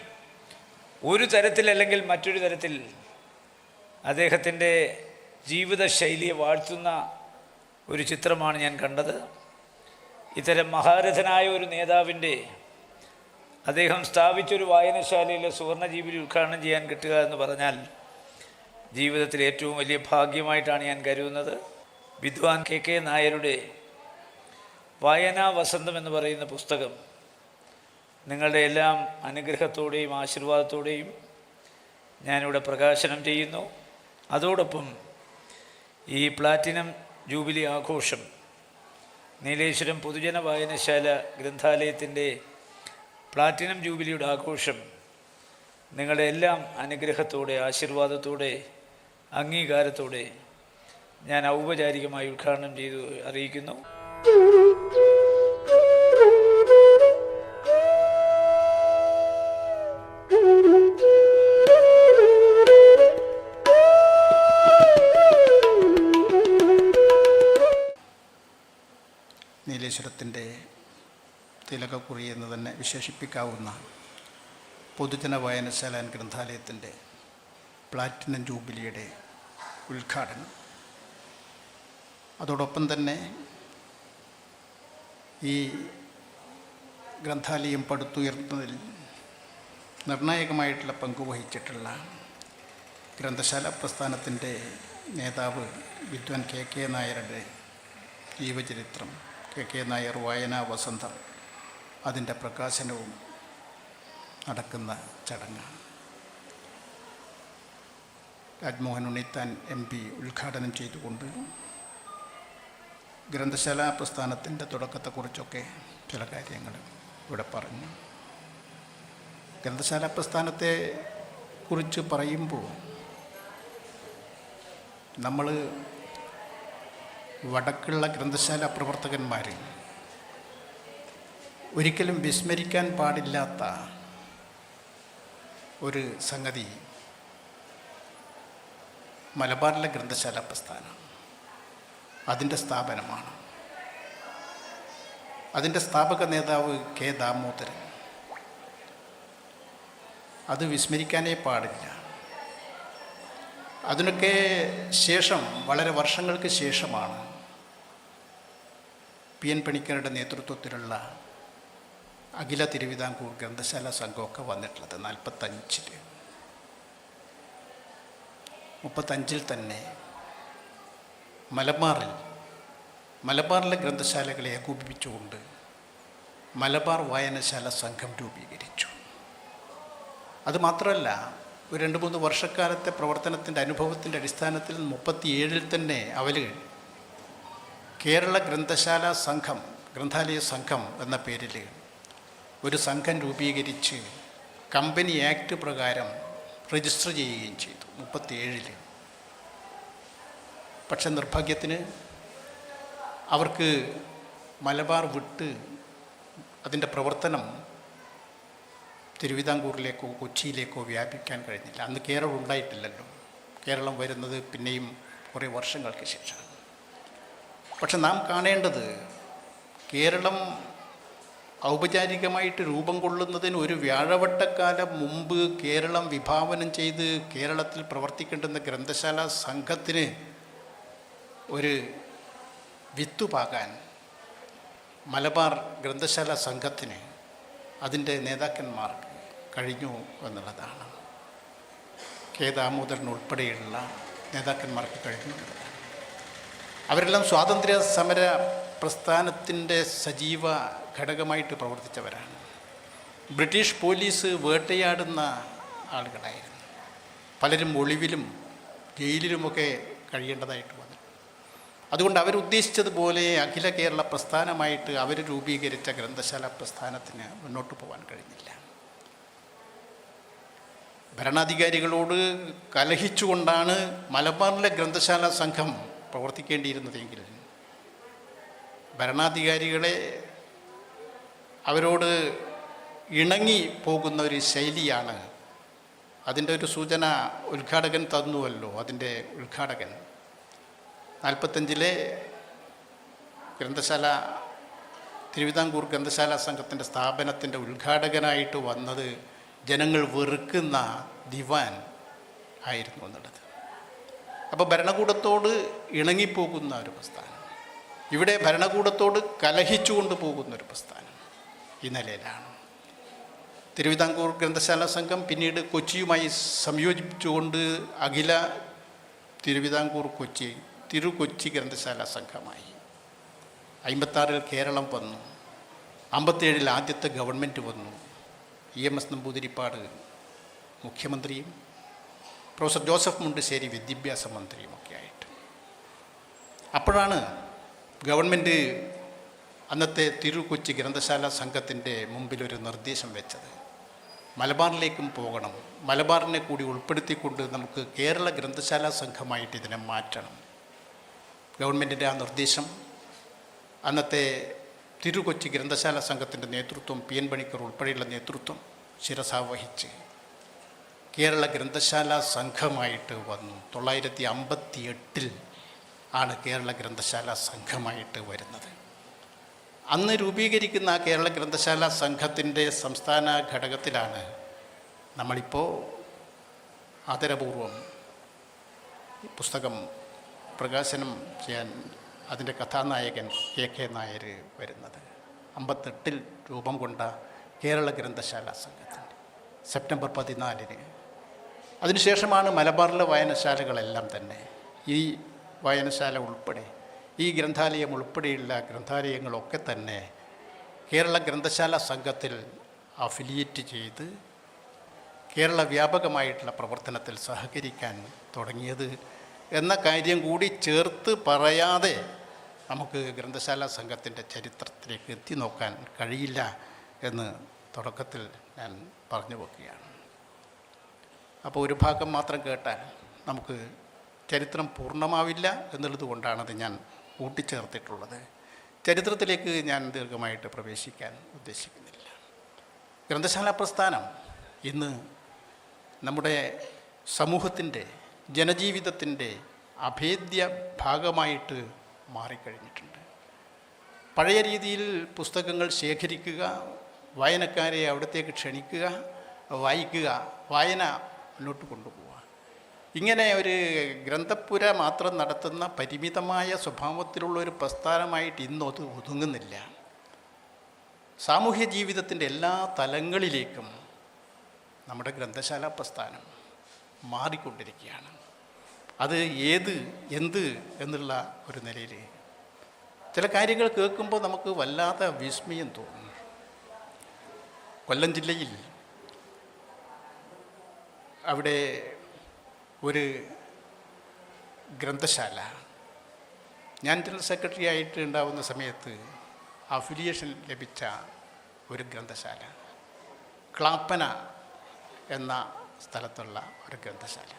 [SPEAKER 4] ഒരു തരത്തിലല്ലെങ്കിൽ മറ്റൊരു തരത്തിൽ അദ്ദേഹത്തിൻ്റെ ജീവിതശൈലിയെ വാഴ്ത്തുന്ന ഒരു ചിത്രമാണ് ഞാൻ കണ്ടത്. ഇത്തരം മഹാരഥനായ ഒരു നേതാവിൻ്റെ അദ്ദേഹം സ്ഥാപിച്ചൊരു വായനശാലയിലെ സുവർണ ജൂബിലി ഉദ്ഘാടനം ചെയ്യാൻ കിട്ടുക എന്ന് പറഞ്ഞാൽ ജീവിതത്തിൽ ഏറ്റവും വലിയ ഭാഗ്യമായിട്ടാണ് ഞാൻ കരുതുന്നത്. വിദ്വാൻ കെ നായരുടെ വായനാ വസന്തം എന്ന് പറയുന്ന പുസ്തകം നിങ്ങളുടെ എല്ലാം അനുഗ്രഹത്തോടെയും ആശീർവാദത്തോടെയും ഞാനിവിടെ പ്രകാശനം ചെയ്യുന്നു. അതോടൊപ്പം ഈ പ്ലാറ്റിനം ജൂബിലി ആഘോഷം നീലേശ്വരം പൊതുജന വായനശാല ഗ്രന്ഥാലയത്തിൻ്റെ പ്ലാറ്റിനം ജൂബിലിയുടെ ആഘോഷം നിങ്ങളുടെ എല്ലാം അനുഗ്രഹത്തോടെ ആശീർവാദത്തോടെ അംഗീകാരത്തോടെ ഞാൻ ഔപചാരികമായി ഉദ്ഘാടനം ചെയ്തു അറിയിക്കുന്നു.
[SPEAKER 5] നീലേശ്വരത്തിൻ്റെ തിലകക്കുറി എന്ന് തന്നെ വിശേഷിപ്പിക്കാവുന്ന പൊതുജന വായനശാല ഗ്രന്ഥാലയത്തിൻ്റെ പ്ലാറ്റിനം ജൂബിലിയുടെ ഉദ്ഘാടനം, അതോടൊപ്പം തന്നെ ഈ ഗ്രന്ഥാലയം പടുത്തുയർത്തുന്നതിൽ നിർണായകമായിട്ടുള്ള പങ്കുവഹിച്ചിട്ടുള്ള ഗ്രന്ഥശാല പ്രസ്ഥാനത്തിൻ്റെ നേതാവ് വിദ്വാൻ കെ നായരുടെ ജീവചരിത്രം, കെ നായർ വായനാ വസന്തം, അതിൻ്റെ പ്രകാശനവും നടക്കുന്ന ചടങ്ങാണ്. രാജ്മോഹൻ ഉണ്ണിത്താൻ MP ഉദ്ഘാടനം ചെയ്തുകൊണ്ട് ഗ്രന്ഥശാല പ്രസ്ഥാനത്തിൻ്റെ തുടക്കത്തെക്കുറിച്ചൊക്കെ ചില കാര്യങ്ങൾ ഇവിടെ പറഞ്ഞു. ഗ്രന്ഥശാല പ്രസ്ഥാനത്തെ കുറിച്ച് പറയുമ്പോൾ നമ്മൾ വടക്കുള്ള ഗ്രന്ഥശാല പ്രവർത്തകന്മാർ ഒരിക്കലും വിസ്മരിക്കാൻ പാടില്ലാത്ത ഒരു സംഗതി മലബാറിലെ ഗ്രന്ഥശാല പ്രസ്ഥാനം, അതിൻ്റെ സ്ഥാപനമാണ്. അതിൻ്റെ സ്ഥാപക നേതാവ് കെ ദാമോദരൻ. അത് വിസ്മരിക്കാനേ പാടില്ല. അതിനൊക്കെ ശേഷം, വളരെ വർഷങ്ങൾക്ക് ശേഷമാണ് PN പണിക്കരുടെ നേതൃത്വത്തിലുള്ള അഖില തിരുവിതാംകൂർ ഗ്രന്ഥശാല സംഘമൊക്കെ വന്നിട്ടുള്ളത് 35 തന്നെ മലബാറിലെ ഗ്രന്ഥശാലകളെ ഏകോപിപ്പിച്ചുകൊണ്ട് മലബാർ വായനശാല സംഘം രൂപീകരിച്ചു. അതുമാത്രമല്ല, ഒരു 2-3 വർഷക്കാലത്തെ പ്രവർത്തനത്തിൻ്റെ അനുഭവത്തിൻ്റെ അടിസ്ഥാനത്തിൽ 37 തന്നെ അവർ കേരള ഗ്രന്ഥാലയ സംഘം എന്ന പേരിൽ ഒരു സംഘം രൂപീകരിച്ച് കമ്പനി ആക്ട് പ്രകാരം രജിസ്റ്റർ ചെയ്യുകയും ചെയ്തു 37. പക്ഷെ നിർഭാഗ്യത്തിന് അവർക്ക് മലബാർ വിട്ട് അതിൻ്റെ പ്രവർത്തനം തിരുവിതാംകൂറിലേക്കോ കൊച്ചിയിലേക്കോ വ്യാപിക്കാൻ കഴിഞ്ഞില്ല. അന്ന് കേരളം ഉണ്ടായിട്ടില്ലല്ലോ. കേരളം വരുന്നത് പിന്നെയും കുറേ വർഷങ്ങൾക്ക് ശേഷമാണ്. പക്ഷെ നാം കാണേണ്ടത്, കേരളം ഔപചാരികമായിട്ട് രൂപം കൊള്ളുന്നതിന് ഒരു വ്യാഴവട്ടക്കാലം മുമ്പ് കേരളം വിഭാവനം ചെയ്ത് കേരളത്തിൽ പ്രവർത്തിക്കേണ്ടുന്ന ഗ്രന്ഥശാല സംഘത്തിന് ഒരു വിത്തുപാകാൻ മലബാർ ഗ്രന്ഥശാല സംഘത്തിന് അതിൻ്റെ നേതാക്കന്മാർക്ക് കഴിഞ്ഞു എന്നുള്ളതാണ്. കെ ദാമോദരൻ ഉൾപ്പെടെയുള്ള നേതാക്കന്മാർക്ക് കഴിഞ്ഞു. അവരെല്ലാം സ്വാതന്ത്ര്യ സമര പ്രസ്ഥാനത്തിൻ്റെ സജീവ ഘടകമായിട്ട് പ്രവർത്തിച്ചവരാണ്. ബ്രിട്ടീഷ് പോലീസ് വേട്ടയാടുന്ന ആളുകളായിരുന്നു. പലരും ഒളിവിലും ജയിലിലുമൊക്കെ കഴിയേണ്ടതായിട്ട് വന്നു. അതുകൊണ്ട് അവരുദ്ദേശിച്ചതുപോലെ അഖില കേരള പ്രസ്ഥാനമായിട്ട് അവർ രൂപീകരിച്ച ഗ്രന്ഥശാല പ്രസ്ഥാനത്തിന് മുന്നോട്ട് പോകാൻ കഴിഞ്ഞില്ല. ഭരണാധികാരികളോട് കലഹിച്ചുകൊണ്ടാണ് മലബാറിലെ ഗ്രന്ഥശാല സംഘം പ്രവർത്തിക്കേണ്ടിയിരുന്നതെങ്കിൽ ഭരണാധികാരികളെ അവരോട് ഇണങ്ങി പോകുന്ന ഒരു ശൈലിയാണ്. അതിൻ്റെ ഒരു സൂചന ഉദ്ഘാടകൻ തന്നുവല്ലോ. അതിൻ്റെ ഉദ്ഘാടകൻ 45 ഗ്രന്ഥശാല തിരുവിതാംകൂർ ഗ്രന്ഥശാല സംഘത്തിൻ്റെ സ്ഥാപനത്തിൻ്റെ ഉദ്ഘാടകനായിട്ട് വന്നത് ജനങ്ങൾ വെറുക്കുന്ന ദിവാൻ ആയിരുന്നു എന്നുള്ളത്. അപ്പോൾ ഭരണകൂടത്തോട് ഇണങ്ങിപ്പോകുന്ന ഒരു പ്രസ്ഥാനം, ഇവിടെ ഭരണകൂടത്തോട് കലഹിച്ചുകൊണ്ട് പോകുന്ന ഒരു പ്രസ്ഥാനം ഈ നിലയിലാണ്. തിരുവിതാംകൂർ ഗ്രന്ഥശാല സംഘം പിന്നീട് കൊച്ചിയുമായി സംയോജിപ്പിച്ചുകൊണ്ട് അഖില തിരുവിതാംകൂർ കൊച്ചി തിരുകൊച്ചി ഗ്രന്ഥശാല സംഘമായി. 56 കേരളം വന്നു, 57 ആദ്യത്തെ ഗവൺമെൻറ് വന്നു. EMS നമ്പൂതിരിപ്പാട് മുഖ്യമന്ത്രിയും പ്രൊഫസർ ജോസഫ് മുണ്ടശ്ശേരി വിദ്യാഭ്യാസ മന്ത്രിയുമൊക്കെ ആയിട്ട്. അപ്പോഴാണ് ഗവൺമെൻറ് അന്നത്തെ തിരുകൊച്ചി ഗ്രന്ഥശാല സംഘത്തിൻ്റെ മുമ്പിലൊരു നിർദ്ദേശം വെച്ചത്, മലബാറിലേക്കും പോകണം, മലബാറിനെ കൂടി ഉൾപ്പെടുത്തിക്കൊണ്ട് നമുക്ക് കേരള ഗ്രന്ഥശാല സംഘമായിട്ട് ഇതിനെ മാറ്റണം. ഗവൺമെൻറ്റിൻ്റെ ആ നിർദ്ദേശം അന്നത്തെ തിരുകൊച്ചി ഗ്രന്ഥശാല സംഘത്തിൻ്റെ നേതൃത്വം PN പണിക്കർ ഉൾപ്പെടെയുള്ള നേതൃത്വം ശിരസാവഹിച്ച് കേരള ഗ്രന്ഥശാല സംഘമായിട്ട് വന്നു. 958 ആണ് കേരള ഗ്രന്ഥശാല സംഘമായിട്ട് വരുന്നത്. അന്ന് രൂപീകരിക്കുന്ന ആ കേരള ഗ്രന്ഥശാല സംഘത്തിൻ്റെ സംസ്ഥാന ഘടകത്തിലാണ് നമ്മളിപ്പോൾ ആദരപൂർവം പുസ്തകം പ്രകാശനം ചെയ്യാൻ അതിൻ്റെ കഥാനായകൻ KK നായർ വരുന്നത്. 58 രൂപം കൊണ്ട കേരള ഗ്രന്ഥശാല സംഘത്തിൻ്റെ സെപ്റ്റംബർ 14. അതിനുശേഷമാണ് മലബാറിലെ വായനശാലകളെല്ലാം തന്നെ, ഈ വായനശാല ഉൾപ്പെടെ ഈ ഗ്രന്ഥാലയം ഉൾപ്പെടെയുള്ള ഗ്രന്ഥാലയങ്ങളൊക്കെ തന്നെ കേരള ഗ്രന്ഥശാല സംഘത്തിൽ അഫിലിയേറ്റ് ചെയ്ത് കേരള വ്യാപകമായിട്ടുള്ള പ്രവർത്തനത്തിൽ സഹകരിക്കാൻ തുടങ്ങിയത് എന്ന കാര്യം കൂടി ചേർത്ത് പറയാതെ നമുക്ക് ഗ്രന്ഥശാല സംഘത്തിൻ്റെ ചരിത്രത്തിലേക്ക് എത്തി നോക്കാൻ കഴിയില്ല എന്ന് തുടക്കത്തിൽ ഞാൻ പറഞ്ഞു വെക്കുകയാണ്. അപ്പോൾ ഒരു ഭാഗം മാത്രം കേട്ടാൽ നമുക്ക് ചരിത്രം പൂർണ്ണമാവില്ല എന്നുള്ളത് കൊണ്ടാണത് ഞാൻ കൂട്ടിച്ചേർത്തിട്ടുള്ളത്. ചരിത്രത്തിലേക്ക് ഞാൻ ദീർഘമായിട്ട് പ്രവേശിക്കാൻ ഉദ്ദേശിക്കുന്നില്ല. ഗ്രന്ഥശാല പ്രസ്ഥാനം ഇന്ന് നമ്മുടെ സമൂഹത്തിൻ്റെ ജനജീവിതത്തിൻ്റെ അഭേദ്യ ഭാഗമായിട്ട് മാറിക്കഴിഞ്ഞിട്ടുണ്ട്. പഴയ രീതിയിൽ പുസ്തകങ്ങൾ ശേഖരിക്കുക, വായനക്കാരെ അവിടത്തേക്ക് ക്ഷണിക്കുക, വായിക്കുക, വായന മുന്നോട്ട് കൊണ്ടുപോവുക, ഇങ്ങനെ ഒരു ഗ്രന്ഥപ്പുര മാത്രം നടത്തുന്ന പരിമിതമായ സ്വഭാവത്തിലുള്ള ഒരു പ്രസ്ഥാനമായിട്ട് ഇന്നത് ഒതുങ്ങുന്നില്ല. സാമൂഹ്യ ജീവിതത്തിൻ്റെ എല്ലാ തലങ്ങളിലേക്കും നമ്മുടെ ഗ്രന്ഥശാല പ്രസ്ഥാനം മാറിക്കൊണ്ടിരിക്കുകയാണ്. അത് എന്ത് എന്നുള്ള ഒരു നിലയിൽ ചില കാര്യങ്ങൾ കേൾക്കുമ്പോൾ നമുക്ക് വല്ലാത്ത വിസ്മയം തോന്നും. കൊല്ലം ജില്ലയിൽ അവിടെ ഒരു ഗ്രന്ഥശാല, ഞാൻ ജനറൽ സെക്രട്ടറി ആയിട്ട് ഉണ്ടാവുന്ന സമയത്ത് അഫിലിയേഷൻ ലഭിച്ച ഒരു ഗ്രന്ഥശാല, ക്ലാപ്പന എന്ന സ്ഥലത്തുള്ള ഒരു ഗ്രന്ഥശാല.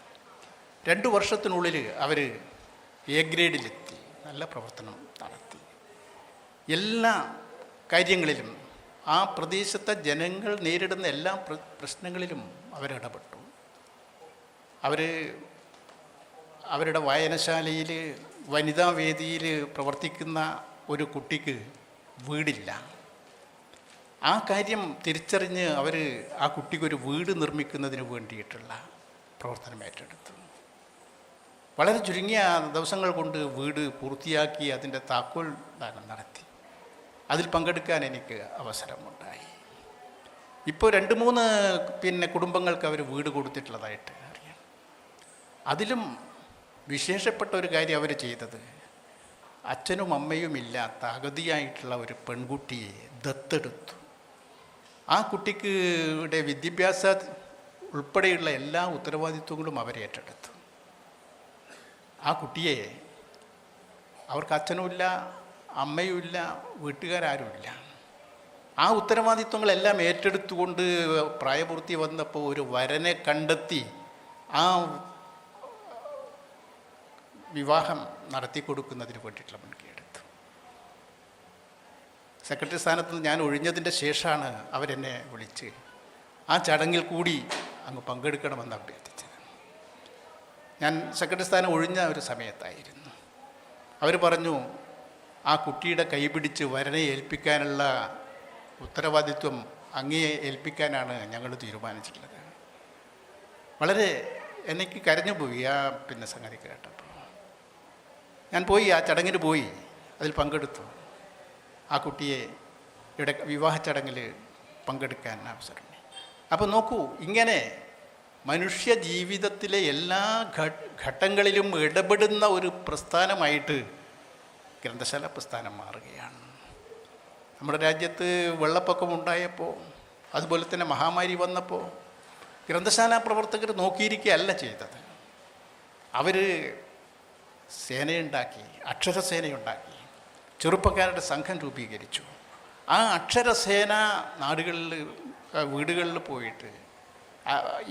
[SPEAKER 5] 2 വർഷത്തിനുള്ളിൽ അവർ A ഗ്രേഡിലെത്തി, നല്ല പ്രവർത്തനം നടത്തി. എല്ലാ കാര്യങ്ങളിലും ആ പ്രദേശത്തെ ജനങ്ങൾ നേരിടുന്ന എല്ലാ പ്രശ്നങ്ങളിലും അവരിടപെട്ടു. അവരുടെ വായനശാലയിൽ വനിതാ വേദിയിൽ പ്രവർത്തിക്കുന്ന ഒരു കുട്ടിക്ക് വീടില്ല. ആ കാര്യം തിരിച്ചറിഞ്ഞ് ആ കുട്ടിക്കൊരു വീട് നിർമ്മിക്കുന്നതിന് വേണ്ടിയിട്ടുള്ള പ്രവർത്തനം ഏറ്റെടുത്തു. വളരെ ചുരുങ്ങിയ ദിവസങ്ങൾ കൊണ്ട് വീട് പൂർത്തിയാക്കി അതിൻ്റെ താക്കോൽ ദാനം നടത്തി. അതിൽ പങ്കെടുക്കാൻ എനിക്ക് അവസരമുണ്ടായി. ഇപ്പോൾ 2-3 കുടുംബങ്ങൾക്ക് അവർ വീട് കൊടുത്തിട്ടുള്ളതായിട്ട് അറിയാം. അതിലും വിശേഷപ്പെട്ട ഒരു കാര്യം അവർ ചെയ്തത്, അച്ഛനും അമ്മയും ഇല്ലാത്ത അഗതിയായിട്ടുള്ള ഒരു പെൺകുട്ടിയെ ദത്തെടുത്തു. ആ കുട്ടിക്ക് വിദ്യാഭ്യാസ ഉൾപ്പെടെയുള്ള എല്ലാ ഉത്തരവാദിത്വങ്ങളും അവരേറ്റെടുത്തു. ആ കുട്ടിയെ, അവർക്ക് അച്ഛനുമില്ല, അമ്മയുമില്ല, വീട്ടുകാരുമില്ല, ആ ഉത്തരവാദിത്വങ്ങളെല്ലാം ഏറ്റെടുത്തുകൊണ്ട് പ്രായപൂർത്തി വന്നപ്പോൾ ഒരു വരനെ കണ്ടെത്തി ആ വിവാഹം നടത്തി കൊടുക്കുന്നതിന് വേണ്ടിയിട്ടുള്ള മുൻകൈയെടുത്തു. സെക്രട്ടറി സ്ഥാനത്ത് നിന്ന് ഞാൻ ഒഴിഞ്ഞതിൻ്റെ ശേഷമാണ് അവരെന്നെ വിളിച്ച് ആ ചടങ്ങിൽ കൂടി അങ്ങ് പങ്കെടുക്കണമെന്ന് അഭ്യർത്ഥിച്ചത്. ഞാൻ സെക്രട്ടറി സ്ഥാനം ഒഴിഞ്ഞ ഒരു സമയത്തായിരുന്നു. അവർ പറഞ്ഞു, ആ കുട്ടിയുടെ കൈപിടിച്ച് വരനെ ഏൽപ്പിക്കാനുള്ള ഉത്തരവാദിത്വം അങ്ങയെ ഏൽപ്പിക്കാനാണ് ഞങ്ങൾ തീരുമാനിച്ചിട്ടുള്ളത്. വളരെ എനിക്ക് കരഞ്ഞുപോയി ആ സംഗതി കേട്ടപ്പോൾ. ഞാൻ പോയി, ആ ചടങ്ങിന് പോയി, അതിൽ പങ്കെടുത്തു. ആ കുട്ടിയെ വിവാഹ ചടങ്ങിൽ പങ്കെടുക്കാൻ അവസരം. അപ്പോൾ നോക്കൂ, ഇങ്ങനെ മനുഷ്യ ജീവിതത്തിലെ എല്ലാ ഘട്ടങ്ങളിലും ഇടപെടുന്ന ഒരു പ്രസ്ഥാനമായിട്ട് ഗ്രന്ഥശാല പ്രസ്ഥാനം മാറുകയാണ്. നമ്മുടെ രാജ്യത്ത് വെള്ളപ്പൊക്കമുണ്ടായപ്പോൾ, അതുപോലെ തന്നെ മഹാമാരി വന്നപ്പോൾ ഗ്രന്ഥശാല പ്രവർത്തകർ നോക്കിയിരിക്കുകയല്ല ചെയ്തത്. അവർ സേനയുണ്ടാക്കി, അക്ഷരസേനയുണ്ടാക്കി, ചെറുപ്പക്കാരുടെ സംഘം രൂപീകരിച്ചു. ആ അക്ഷരസേന നാടുകളിൽ, വീടുകളിൽ പോയിട്ട്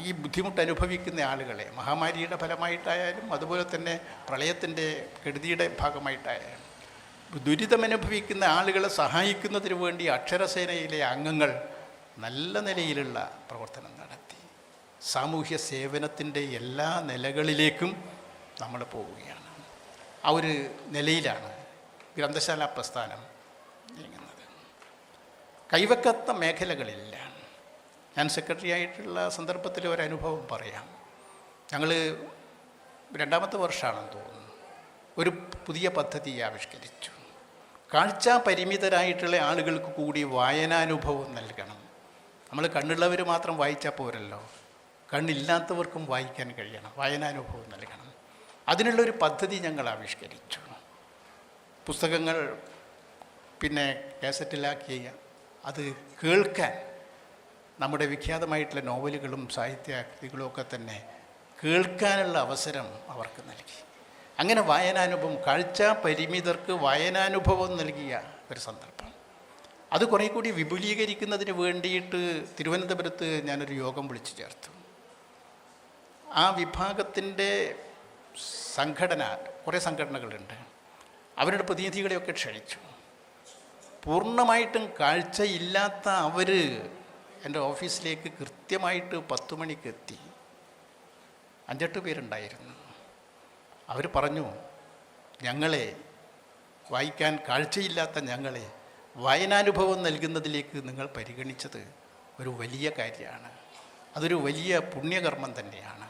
[SPEAKER 5] ഈ ബുദ്ധിമുട്ട് അനുഭവിക്കുന്ന ആളുകളെ, മഹാമാരിയുടെ ഫലമായിട്ടായാലും അതുപോലെ തന്നെ പ്രളയത്തിൻ്റെ കെടുതിയുടെ ഭാഗമായിട്ടായാലും ദുരിതമനുഭവിക്കുന്ന ആളുകളെ സഹായിക്കുന്നതിന് വേണ്ടി അക്ഷരസേനയിലെ അംഗങ്ങൾ നല്ല നിലയിലുള്ള പ്രവർത്തനം നടത്തി. സാമൂഹ്യ സേവനത്തിൻ്റെ എല്ലാ നിലകളിലേക്കും നമ്മൾ പോവുകയാണ്. ആ ഒരു നിലയിലാണ് ഗ്രന്ഥശാല പ്രസ്ഥാനം നീങ്ങുന്നത്. കൈവെക്കാത്ത മേഖലകളില്ല. ഞാൻ സെക്രട്ടറി ആയിട്ടുള്ള സന്ദർഭത്തിൽ ഒരനുഭവം പറയാം. ഞങ്ങൾ 2ാമത്തെ വർഷമാണെന്ന് തോന്നുന്നു, ഒരു പുതിയ പദ്ധതി ആവിഷ്കരിച്ചു. കാഴ്ച പരിമിതരായിട്ടുള്ള ആളുകൾക്ക് കൂടി വായനാനുഭവം നൽകണം. നമ്മൾ കണ്ണുള്ളവർ മാത്രം വായിച്ചാൽ പോരല്ലോ, കണ്ണില്ലാത്തവർക്കും വായിക്കാൻ കഴിയണം, വായനാനുഭവം നൽകണം. അതിനുള്ളൊരു പദ്ധതി ഞങ്ങൾ ആവിഷ്കരിച്ചു. പുസ്തകങ്ങൾ കാസറ്റിലാക്കി അത് കേൾക്കാൻ, നമ്മുടെ വിഖ്യാതമായിട്ടുള്ള നോവലുകളും സാഹിത്യകൃതികളും ഒക്കെ തന്നെ കേൾക്കാനുള്ള അവസരം അവർക്ക് നൽകി. അങ്ങനെ വായനാനുഭവം, കാഴ്ച പരിമിതർക്ക് വായനാനുഭവം നൽകിയ ഒരു സന്ദർഭം. അത് കുറേ കൂടി വിപുലീകരിക്കുന്നതിന് വേണ്ടിയിട്ട് തിരുവനന്തപുരത്ത് ഞാനൊരു യോഗം വിളിച്ചു ചേർത്തു. ആ വിഭാഗത്തിൻ്റെ സംഘടന, കുറേ സംഘടനകളുണ്ട്, അവരുടെ പ്രതിനിധികളെയൊക്കെ ക്ഷണിച്ചു. പൂർണ്ണമായിട്ടും കാഴ്ചയില്ലാത്ത അവർ എൻ്റെ ഓഫീസിലേക്ക് കൃത്യമായിട്ട് 10 മണിക്ക് എത്തി. 5-8 പേരുണ്ടായിരുന്നു. അവർ പറഞ്ഞു, ഞങ്ങളെ വായിക്കാൻ കാഴ്ചയില്ലാത്ത ഞങ്ങളെ വായനാനുഭവം നൽകുന്നതിലേക്ക് നിങ്ങൾ പരിഗണിച്ചത് ഒരു വലിയ കാര്യമാണ്, അതൊരു വലിയ പുണ്യകർമ്മം തന്നെയാണ്.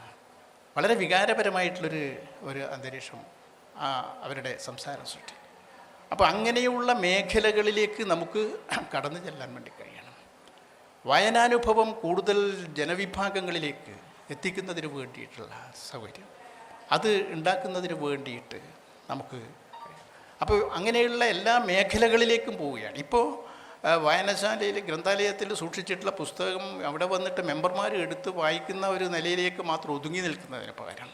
[SPEAKER 5] വളരെ വികാരപരമായിട്ടുള്ളൊരു അന്തരീക്ഷം അവരുടെ സംസാരം സൃഷ്ടി. അപ്പോൾ അങ്ങനെയുള്ള മേഖലകളിലേക്ക് നമുക്ക് കടന്നു ചെല്ലാൻ വേണ്ടി കഴിയണം. വായനാനുഭവം കൂടുതൽ ജനവിഭാഗങ്ങളിലേക്ക് എത്തിക്കുന്നതിന് വേണ്ടിയിട്ടുള്ള സൗകര്യം അത് ഉണ്ടാക്കുന്നതിന് വേണ്ടിയിട്ട് നമുക്ക്, അപ്പോൾ അങ്ങനെയുള്ള എല്ലാ മേഖലകളിലേക്കും പോവുകയാണ്. ഇപ്പോൾ വായനശാലയിൽ, ഗ്രന്ഥാലയത്തിൽ സൂക്ഷിച്ചിട്ടുള്ള പുസ്തകം അവിടെ വന്നിട്ട് മെമ്പർമാർ എടുത്ത് വായിക്കുന്ന ഒരു നിലയിലേക്ക് മാത്രം ഒതുങ്ങി നിൽക്കുന്നതിന് പകരം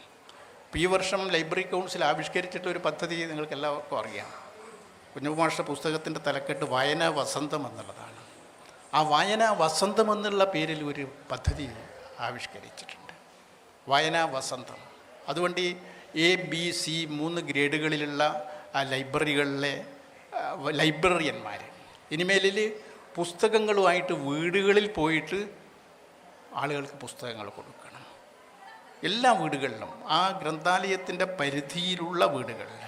[SPEAKER 5] ഇപ്പോൾ ഈ വർഷം ലൈബ്രറി കൗൺസിൽ ആവിഷ്കരിച്ചിട്ടുള്ള ഒരു പദ്ധതി നിങ്ങൾക്ക് എല്ലാവർക്കും അറിയാം. കുഞ്ഞുമാഷ്ട പുസ്തകത്തിൻ്റെ തലക്കെട്ട് വായനാ വസന്തം എന്നുള്ളതാണ്. ആ വായനാ വസന്തം എന്നുള്ള പേരിൽ ഒരു പദ്ധതി ആവിഷ്കരിച്ചിട്ടുണ്ട്, വായനാ വസന്തം. അതുകൊണ്ട് ABC 3 ഗ്രേഡുകളിലുള്ള ആ ലൈബ്രറികളിലെ ലൈബ്രറിയന്മാർ ഇനിമേലിൽ പുസ്തകങ്ങളുമായിട്ട് വീടുകളിൽ പോയിട്ട് ആളുകൾക്ക് പുസ്തകങ്ങൾ കൊടുക്കണം. എല്ലാ വീടുകളിലും, ആ ഗ്രന്ഥാലയത്തിൻ്റെ പരിധിയിലുള്ള വീടുകളിൽ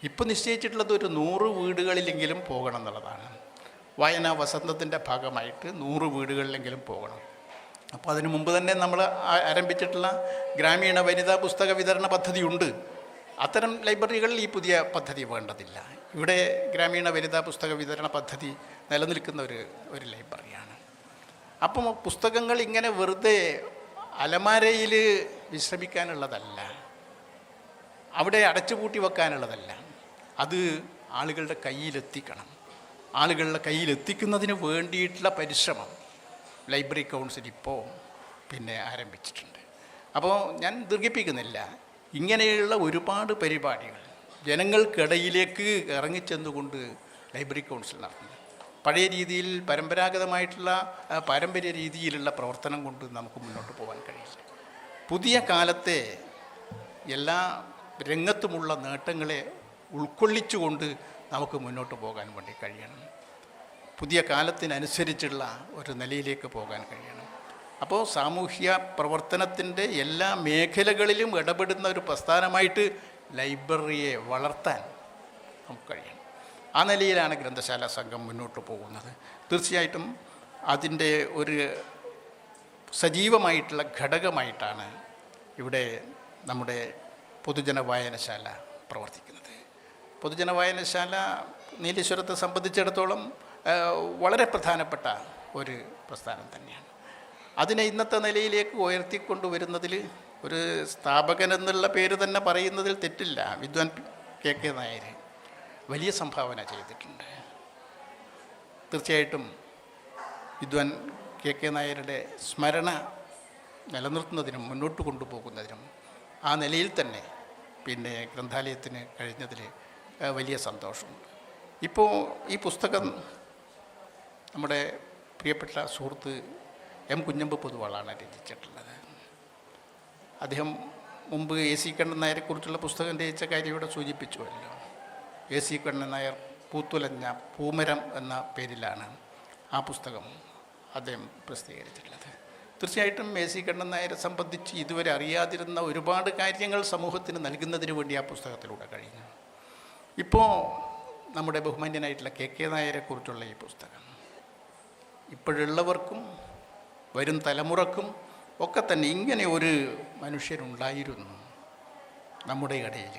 [SPEAKER 5] ഇപ്പോൾ നിശ്ചയിച്ചിട്ടുള്ളത് ഒരു 100 വീടുകളിലെങ്കിലും പോകണം എന്നുള്ളതാണ്. വായനാ വസന്തത്തിൻ്റെ ഭാഗമായിട്ട് 100 വീടുകളിലെങ്കിലും പോകണം. അപ്പോൾ അതിനു മുമ്പ് തന്നെ നമ്മൾ ആരംഭിച്ചിട്ടുള്ള ഗ്രാമീണ വനിതാ പുസ്തക വിതരണ പദ്ധതിയുണ്ട്. അത്തരം ലൈബ്രറികളിൽ ഈ പുതിയ പദ്ധതി വേണ്ടതില്ല. ഇവിടെ ഗ്രാമീണ വനിതാ പുസ്തക വിതരണ പദ്ധതി നിലനിൽക്കുന്ന ഒരു ലൈബ്രറിയാണ്. അപ്പം പുസ്തകങ്ങൾ ഇങ്ങനെ വെറുതെ അലമാരയിൽ വിശ്രമിക്കാനുള്ളതല്ല, അവിടെ അടച്ചുപൂട്ടി വെക്കാനുള്ളതല്ല. അത് ആളുകളുടെ കയ്യിലെത്തിക്കണം. ആളുകളുടെ കയ്യിലെത്തിക്കുന്നതിന് വേണ്ടിയിട്ടുള്ള പരിശ്രമം ലൈബ്രറി കൗൺസിൽ ഇപ്പോൾ ആരംഭിച്ചിട്ടുണ്ട്. അപ്പോൾ ഞാൻ ദീർഘിപ്പിക്കുന്നില്ല, ഇങ്ങനെയുള്ള ഒരുപാട് പരിപാടികൾ ജനങ്ങൾക്കിടയിലേക്ക് ഇറങ്ങിച്ചെന്നുകൊണ്ട് ലൈബ്രറി കൗൺസിൽ നടത്തുന്നത് പഴയ രീതിയിൽ പരമ്പരാഗതമായിട്ടുള്ള പാരമ്പര്യ രീതിയിലുള്ള പ്രവർത്തനം കൊണ്ട് നമുക്ക് മുന്നോട്ട് പോകാൻ കഴിയില്ല. പുതിയ കാലത്തെ എല്ലാ രംഗത്തുമുള്ള നേട്ടങ്ങളെ ഉൾക്കൊള്ളിച്ചുകൊണ്ട് നമുക്ക് മുന്നോട്ട് പോകാൻ വേണ്ടി കഴിയണം. പുതിയ കാലത്തിനനുസരിച്ചുള്ള ഒരു നിലയിലേക്ക് പോകാൻ കഴിയണം. അപ്പോൾ സാമൂഹ്യ പ്രവർത്തനത്തിൻ്റെ എല്ലാ മേഖലകളിലും ഇടപെടുന്ന ഒരു പ്രസ്ഥാനമായിട്ട് ലൈബ്രറിയെ വളർത്താൻ നമുക്ക് കഴിയണം. ആ നിലയിലാണ് ഗ്രന്ഥശാല സംഘം മുന്നോട്ട് പോകുന്നത്. തീർച്ചയായിട്ടും അതിൻ്റെ ഒരു സജീവമായിട്ടുള്ള ഘടകമായിട്ടാണ് ഇവിടെ നമ്മുടെ പൊതുജന വായനശാല പ്രവർത്തിക്കുന്നത്. പൊതുജന വായനശാല നീലേശ്വരത്തെ സംബന്ധിച്ചിടത്തോളം വളരെ പ്രധാനപ്പെട്ട ഒരു പ്രസ്ഥാനം തന്നെയാണ്. അതിനെ ഇന്നത്തെ നിലയിലേക്ക് ഉയർത്തിക്കൊണ്ടുവരുന്നതിൽ ഒരു സ്ഥാപകൻ എന്നുള്ള പേര് തന്നെ പറയുന്നതിൽ തെറ്റില്ല. വിദ്വാൻ KK നായർ വലിയ സംഭാവന ചെയ്തിട്ടുണ്ട്. തീർച്ചയായിട്ടും വിദ്വാൻ KK നായരുടെ സ്മരണ നിലനിർത്തുന്നതിനും മുന്നോട്ട് കൊണ്ടുപോകുന്നതിനും ആ നിലയിൽ തന്നെ പിന്നെ ഗ്രന്ഥാലയത്തിന് കഴിഞ്ഞതിൽ വലിയ സന്തോഷമുണ്ട്. ഇപ്പോൾ ഈ പുസ്തകം നമ്മുടെ പ്രിയപ്പെട്ട സുഹൃത്ത് M. കുഞ്ഞമ്പ് പൊതുവാളാണ് രചിച്ചിട്ടുള്ളത്. അദ്ദേഹം മുമ്പ് AC കണ്ണൻ നായരെക്കുറിച്ചുള്ള പുസ്തകം രചിച്ച കാര്യം ഇവിടെ സൂചിപ്പിച്ചുവല്ലോ. AC കണ്ണൻ നായർ പൂത്തുലഞ്ഞ പൂമരം എന്ന പേരിലാണ് ആ പുസ്തകം അദ്ദേഹം പ്രസിദ്ധീകരിച്ചിട്ടുള്ളത്. തീർച്ചയായിട്ടും AC കണ്ണൻ നായരെ സംബന്ധിച്ച് ഇതുവരെ അറിയാതിരുന്ന ഒരുപാട് കാര്യങ്ങൾ സമൂഹത്തിന് നൽകുന്നതിന് വേണ്ടി ആ പുസ്തകത്തിലൂടെ കഴിഞ്ഞു. ഇപ്പോൾ നമ്മുടെ ബഹുമാന്യനായിട്ടുള്ള KK നായരെക്കുറിച്ചുള്ള ഈ പുസ്തകം ഇപ്പോഴുള്ളവർക്കും വരും തലമുറക്കും ഒക്കെ തന്നെ ഇങ്ങനെ ഒരു മനുഷ്യനുണ്ടായിരുന്നു നമ്മുടെ ഇടയിൽ.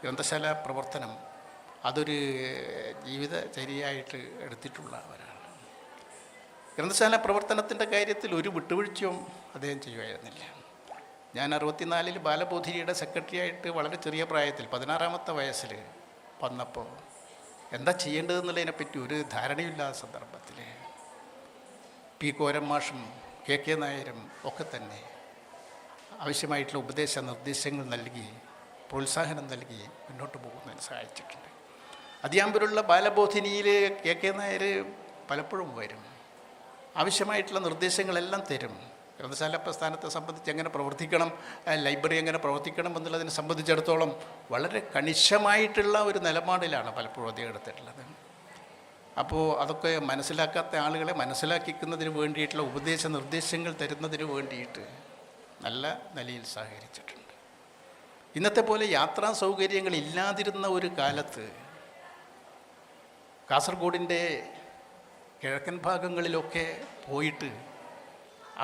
[SPEAKER 5] ഗ്രന്ഥശാല പ്രവർത്തനം അതൊരു ജീവിതചര്യയായിട്ട് എടുത്തിട്ടുള്ളവരാണ്. ഗ്രന്ഥശാല പ്രവർത്തനത്തിൻ്റെ കാര്യത്തിൽ ഒരു വിട്ടുവീഴ്ചയും അദ്ദേഹം ചെയ്യുമായിരുന്നില്ല. ഞാൻ 64-ൽ ബാലബോധിനിയുടെ സെക്രട്ടറിയായിട്ട് വളരെ ചെറിയ പ്രായത്തിൽ 16-ാമത്തെ വയസ്സിൽ വന്നപ്പോൾ എന്താ ചെയ്യേണ്ടതെന്നുള്ളതിനെപ്പറ്റി ഒരു ധാരണയില്ലാത്ത സന്ദർഭത്തിൽ P. കോരൻ മാഷും KK നായരും ഒക്കെ തന്നെ ആവശ്യമായിട്ടുള്ള ഉപദേശ നിർദ്ദേശങ്ങൾ നൽകി പ്രോത്സാഹനം നൽകി മുന്നോട്ട് പോകുന്നതിന് സഹായിച്ചിട്ടുണ്ട്. അതിയാമ്പലുള്ള ബാലബോധിനിയിൽ KK നായർ പലപ്പോഴും വരും, ആവശ്യമായിട്ടുള്ള നിർദ്ദേശങ്ങളെല്ലാം തരും. ഗ്രന്ഥശാല പ്രസ്ഥാനത്തെ സംബന്ധിച്ച് എങ്ങനെ പ്രവർത്തിക്കണം, ലൈബ്രറി എങ്ങനെ പ്രവർത്തിക്കണം എന്നുള്ളതിനെ സംബന്ധിച്ചിടത്തോളം വളരെ കണിശമായിട്ടുള്ള ഒരു നിലപാടിലാണ് പലപ്പോഴും അദ്ദേഹം എടുത്തിട്ടുള്ളത്. അപ്പോൾ അതൊക്കെ മനസ്സിലാക്കാത്ത ആളുകളെ മനസ്സിലാക്കിക്കുന്നതിന് വേണ്ടിയിട്ടുള്ള ഉപദേശ നിർദ്ദേശങ്ങൾ തരുന്നതിന് വേണ്ടിയിട്ട് നല്ല നിലയിൽ സഹകരിച്ചിട്ടുണ്ട്. ഇന്നത്തെ പോലെ യാത്രാ സൗകര്യങ്ങൾ ഇല്ലാതിരുന്ന ഒരു കാലത്ത് കാസർഗോഡിൻ്റെ കിഴക്കൻ ഭാഗങ്ങളിലൊക്കെ പോയിട്ട്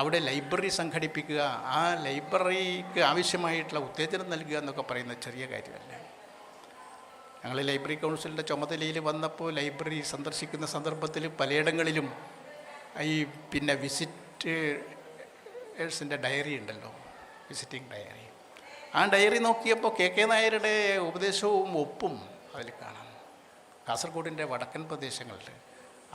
[SPEAKER 5] അവിടെ ലൈബ്രറി സംഘടിപ്പിക്കുക, ആ ലൈബ്രറിക്ക് ആവശ്യമായിട്ടുള്ള ഉത്തേജനം നൽകുക എന്നൊക്കെ പറയുന്ന ചെറിയ കാര്യമല്ല. ഞങ്ങൾ ലൈബ്രറി കൗൺസിലിൻ്റെ ചുമതലയിൽ വന്നപ്പോൾ ലൈബ്രറി സന്ദർശിക്കുന്ന സന്ദർഭത്തിൽ പലയിടങ്ങളിലും ഈ പിന്നെ വിസിറ്റേഴ്സിൻ്റെ ഡയറി ഉണ്ടല്ലോ, വിസിറ്റിംഗ് ഡയറി, ആ ഡയറി നോക്കിയപ്പോൾ KK നായരുടെ ഉപദേശവും ഒപ്പും അതിൽ കാണാം. കാസർഗോഡിൻ്റെ വടക്കൻ പ്രദേശങ്ങളിൽ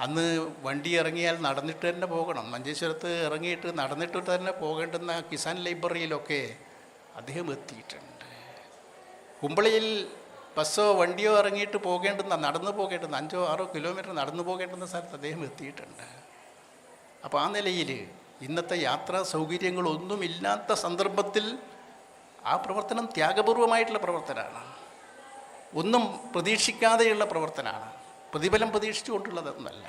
[SPEAKER 5] അന്ന് വണ്ടി ഇറങ്ങിയാൽ നടന്നിട്ട് തന്നെ പോകണം, മഞ്ചേശ്വരത്ത് ഇറങ്ങിയിട്ട് നടന്നിട്ട് തന്നെ പോകേണ്ടുന്ന കിസാൻ ലൈബ്രറിയിലൊക്കെ അദ്ദേഹം എത്തിയിട്ടുണ്ട്. കുമ്പളിയിൽ ബസ്സോ വണ്ടിയോ ഇറങ്ങിയിട്ട് നടന്നു പോകേണ്ടുന്ന 5-6 കിലോമീറ്റർ നടന്നു പോകേണ്ടുന്ന സ്ഥലത്ത് അദ്ദേഹം എത്തിയിട്ടുണ്ട്. അപ്പോൾ ആ നിലയിൽ ഇന്നത്തെ യാത്രാ സൗകര്യങ്ങളൊന്നുമില്ലാത്ത സന്ദർഭത്തിൽ ആ പ്രവർത്തനം ത്യാഗപൂർവമായിട്ടുള്ള പ്രവർത്തനമാണ്, ഒന്നും പ്രതീക്ഷിക്കാതെയുള്ള പ്രവർത്തനമാണ്, പ്രതിഫലം പ്രതീക്ഷിച്ചുകൊണ്ടുള്ളതൊന്നുമല്ല.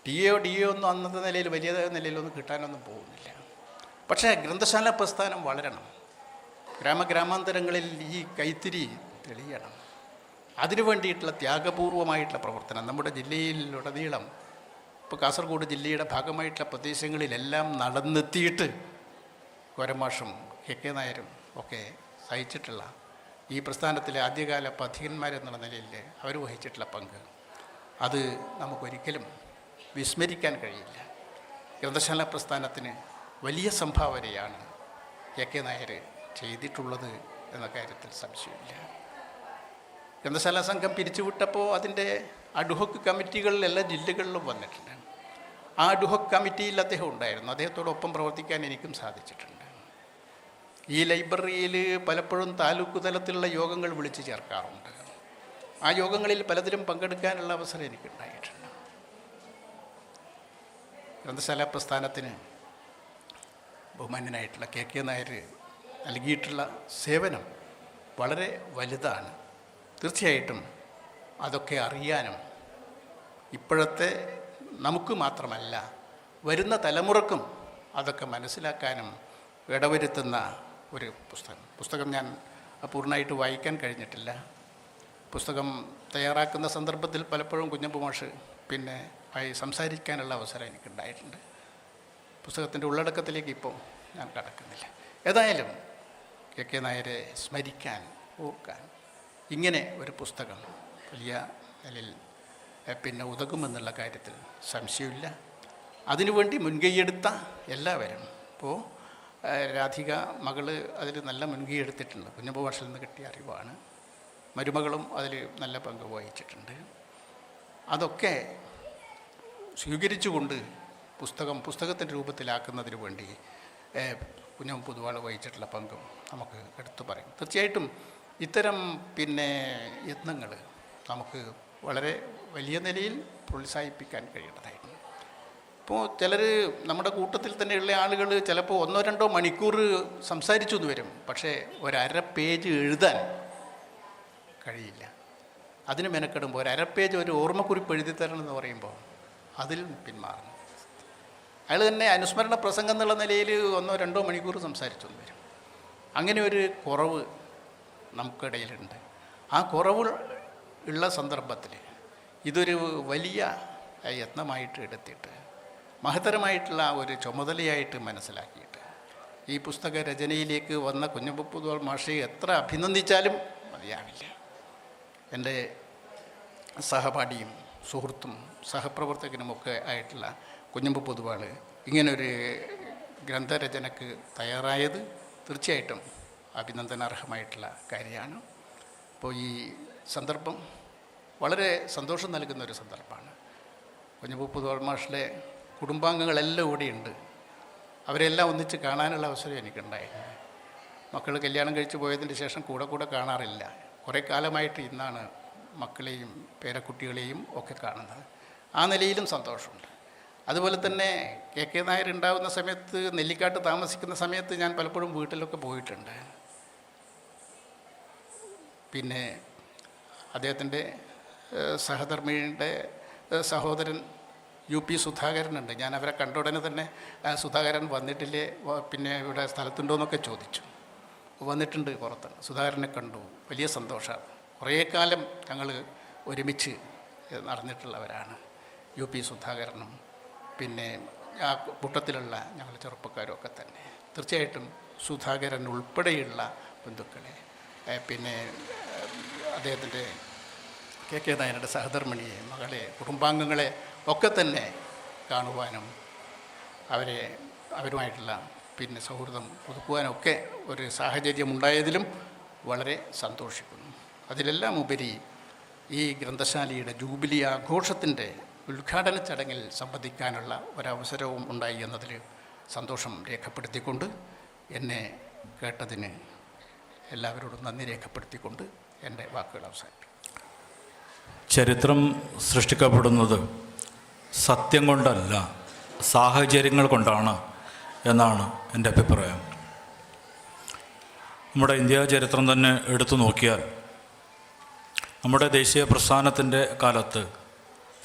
[SPEAKER 5] DO ഒന്നും അന്നത്തെ നിലയിൽ വലിയ നിലയിലൊന്നും കിട്ടാനൊന്നും പോകുന്നില്ല. പക്ഷേ ഗ്രന്ഥശാല പ്രസ്ഥാനം വളരണം, ഗ്രാമാന്തരങ്ങളിൽ ഈ കൈത്തിരി തെളിയണം. അതിനു വേണ്ടിയിട്ടുള്ള ത്യാഗപൂർവമായിട്ടുള്ള പ്രവർത്തനം നമ്മുടെ ജില്ലയിലുടനീളം, ഇപ്പോൾ കാസർഗോഡ് ജില്ലയുടെ ഭാഗമായിട്ടുള്ള പ്രദേശങ്ങളിലെല്ലാം നടന്നെത്തിയിട്ട് കോരമാഷും KK നായരും ഒക്കെ സഹിച്ചിട്ടുള്ള ഈ പ്രസ്ഥാനത്തിലെ ആദ്യകാല പഥികന്മാരെന്നുള്ള നിലയിൽ അവർ വഹിച്ചിട്ടുള്ള പങ്ക് അത് നമുക്കൊരിക്കലും വിസ്മരിക്കാൻ കഴിയില്ല. ഗ്രന്ഥശാല പ്രസ്ഥാനത്തിന് വലിയ സംഭാവനയാണ് KK നായർ ചെയ്തിട്ടുള്ളത് എന്ന കാര്യത്തിൽ സംശയമില്ല. ഗ്രന്ഥശാല സംഘം പിരിച്ചുവിട്ടപ്പോൾ അതിൻ്റെ അഡ്ഹോക്ക് കമ്മിറ്റികളിൽ എല്ലാ ജില്ലകളിലും വന്നിട്ടുണ്ട്. ആ അഡ്ഹോക്ക് കമ്മിറ്റിയിൽ അദ്ദേഹം ഉണ്ടായിരുന്നു, അദ്ദേഹത്തോടൊപ്പം പ്രവർത്തിക്കാൻ എനിക്കും സാധിച്ചിട്ടുണ്ട്. ഈ ലൈബ്രറിയിൽ പലപ്പോഴും താലൂക്ക് തലത്തിലുള്ള യോഗങ്ങൾ വിളിച്ചു ചേർക്കാറുണ്ട്. ആ യോഗങ്ങളിൽ പലതിലും പങ്കെടുക്കാനുള്ള അവസരം എനിക്കുണ്ടായിട്ടുണ്ട്. ഗ്രന്ഥശാല പ്രസ്ഥാനത്തിന് ബഹുമാന്യനായിട്ടുള്ള KK നായർ നൽകിയിട്ടുള്ള സേവനം വളരെ വലുതാണ്. തീർച്ചയായിട്ടും അതൊക്കെ അറിയാനും ഇപ്പോഴത്തെ നമുക്ക് മാത്രമല്ല വരുന്ന തലമുറക്കും അതൊക്കെ മനസ്സിലാക്കാനും ഇടവരുത്തുന്ന ഒരു പുസ്തകം ഞാൻ പൂർണ്ണമായിട്ട് വായിക്കാൻ കഴിഞ്ഞിട്ടില്ല. പുസ്തകം തയ്യാറാക്കുന്ന സന്ദർഭത്തിൽ പലപ്പോഴും കുഞ്ഞമ്പു മാഷ് പിന്നെ ആയി സംസാരിക്കാനുള്ള അവസരം എനിക്കുണ്ടായിട്ടുണ്ട്. പുസ്തകത്തിൻ്റെ ഉള്ളടക്കത്തിലേക്ക് ഇപ്പോൾ ഞാൻ കടക്കുന്നില്ല. ഏതായാലും കെ നായരെ സ്മരിക്കാൻ, ഓർക്കാൻ ഇങ്ങനെ ഒരു പുസ്തകം വലിയ നിലയിൽ പിന്നെ ഉതകുമെന്നുള്ള കാര്യത്തിൽ സംശയമില്ല. അതിനുവേണ്ടി മുൻകൈയെടുത്ത എല്ലാവരും, ഇപ്പോൾ രാധിക മകള് അതിൽ നല്ല മുൻകൈ എടുത്തിട്ടുണ്ട്. കുഞ്ഞമ്പു മാഷിൽ നിന്ന് കിട്ടിയ അറിവാണ്. മരുമകളും അതിൽ നല്ല പങ്ക് വഹിച്ചിട്ടുണ്ട്. അതൊക്കെ സ്വീകരിച്ചുകൊണ്ട് പുസ്തകത്തിൻ്റെ രൂപത്തിലാക്കുന്നതിന് വേണ്ടി കുഞ്ഞമ്പു പൊതുവാൾ വഹിച്ചിട്ടുള്ള പങ്കും നമുക്ക് എടുത്തു പറയും. തീർച്ചയായിട്ടും ഇത്തരം പിന്നെ യത്നങ്ങൾ നമുക്ക് വളരെ വലിയ നിലയിൽ പ്രോത്സാഹിപ്പിക്കാൻ കഴിയേണ്ടതായിരുന്നു. ഇപ്പോൾ ചിലർ നമ്മുടെ കൂട്ടത്തിൽ തന്നെയുള്ള ആളുകൾ ചിലപ്പോൾ 1-2 മണിക്കൂർ സംസാരിച്ചു എന്ന് വരും, പക്ഷേ 1/2 പേജ് എഴുതാൻ കഴിയില്ല. അതിന് മെനക്കെടുമ്പോൾ 1/2 പേജ് ഒരു ഓർമ്മക്കുറിപ്പ് എഴുതി തരണം എന്ന് പറയുമ്പോൾ അതിൽ പിന്മാറുന്നു. അയാൾ തന്നെ അനുസ്മരണ പ്രസംഗം എന്നുള്ള നിലയിൽ 1-2 മണിക്കൂർ സംസാരിച്ചു എന്ന് വരും. അങ്ങനെ ഒരു കുറവ് നമുക്കിടയിലുണ്ട്. ആ കുറവ് ഉള്ള സന്ദർഭത്തിൽ ഇതൊരു വലിയ യത്നമായിട്ട് എടുത്തിട്ട് മഹത്തരമായിട്ടുള്ള ഒരു ചുമതലയായിട്ട് മനസ്സിലാക്കിയിട്ട് ഈ പുസ്തക രചനയിലേക്ക് വന്ന കുഞ്ഞമ്പു പൊതുവാൾ മാഷയെ എത്ര അഭിനന്ദിച്ചാലും മതിയാവില്ല. എൻ്റെ സഹപാഠിയും സുഹൃത്തും സഹപ്രവർത്തകനുമൊക്കെ ആയിട്ടുള്ള കുഞ്ഞമ്പു പൊതുവാൾ ഇങ്ങനൊരു ഗ്രന്ഥരചനക്ക് തയ്യാറായത് തീർച്ചയായിട്ടും അഭിനന്ദനാർഹമായിട്ടുള്ള കാര്യമാണ്. അപ്പോൾ ഈ സന്ദർഭം വളരെ സന്തോഷം നൽകുന്ന ഒരു സന്ദർഭമാണ്. കുഞ്ഞമ്പു പൊതുവാൾ മാഷിലെ കുടുംബാംഗങ്ങളെല്ലാം ഇവിടെയുണ്ട്. അവരെല്ലാം ഒന്നിച്ച് കാണാനുള്ള അവസരം എനിക്കുണ്ടായിരുന്നു. മക്കൾ കല്യാണം കഴിച്ച് പോയതിന് ശേഷം കൂടെ കാണാറില്ല. കുറേ കാലമായിട്ട് ഇന്നാണ് മക്കളെയും പേരക്കുട്ടികളെയും ഒക്കെ കാണുന്നത്. ആ നിലയിലും സന്തോഷമുണ്ട്. അതുപോലെ തന്നെ കെ നായർ ഉണ്ടാകുന്ന സമയത്ത്, നെല്ലിക്കാട്ട് താമസിക്കുന്ന സമയത്ത് ഞാൻ പലപ്പോഴും വീട്ടിലൊക്കെ പോയിട്ടുണ്ട്. പിന്നെ അദ്ദേഹത്തിൻ്റെ സഹധർമ്മിണിയുടെ സഹോദരൻ UP സുധാകരനുണ്ട്. ഞാൻ അവരെ കണ്ട ഉടനെ തന്നെ സുധാകരൻ വന്നിട്ടില്ലേ, പിന്നെ ഇവിടെ സ്ഥലത്തുണ്ടോ എന്നൊക്കെ ചോദിച്ചു. വന്നിട്ടുണ്ട്, പുറത്ത് സുധാകരനെ കണ്ടു. വലിയ സന്തോഷമാണ്. കുറേ കാലം ഞങ്ങൾ ഒരുമിച്ച് നടന്നിട്ടുള്ളവരാണ്. UP സുധാകരനും പിന്നെ ആ കൂട്ടത്തിലുള്ള ഞങ്ങൾ ചെറുപ്പക്കാരും ഒക്കെ തന്നെ. തീർച്ചയായിട്ടും സുധാകരൻ ഉൾപ്പെടെയുള്ള ബന്ധുക്കളെ, പിന്നെ അദ്ദേഹത്തിൻ്റെ കെ നായരുടെ സഹധർമ്മിണിയെ, മകളെ, കുടുംബാംഗങ്ങളെ ഒക്കെ തന്നെ കാണുവാനും അവരുമായിട്ടുള്ള പിന്നെ സൗഹൃദം പുതുക്കുവാനൊക്കെ ഒരു സാഹചര്യം ഉണ്ടായതിലും വളരെ സന്തോഷിക്കുന്നു. അതിലെല്ലാം ഉപരി ഈ ഗ്രന്ഥശാലയുടെ ജൂബിലി ആഘോഷത്തിൻ്റെ ഉദ്ഘാടന ചടങ്ങിൽ സംബന്ധിക്കാനുള്ള ഒരവസരവും ഉണ്ടായി എന്നതിൽ സന്തോഷം രേഖപ്പെടുത്തിക്കൊണ്ട് എന്നെ കേട്ടതിന് എല്ലാവരോടും നന്ദി രേഖപ്പെടുത്തിക്കൊണ്ട് എൻ്റെ വാക്കുകൾ അവസാനിപ്പിക്കും.
[SPEAKER 6] ചരിത്രം സൃഷ്ടിക്കപ്പെടുന്നത് സത്യം കൊണ്ടല്ല, സാഹചര്യങ്ങൾ കൊണ്ടാണ് എന്നാണ് എൻ്റെ അഭിപ്രായം. നമ്മുടെ ഇന്ത്യ ചരിത്രം തന്നെ എടുത്തു നോക്കിയാൽ നമ്മുടെ ദേശീയ പ്രസ്ഥാനത്തിൻ്റെ കാലത്ത്,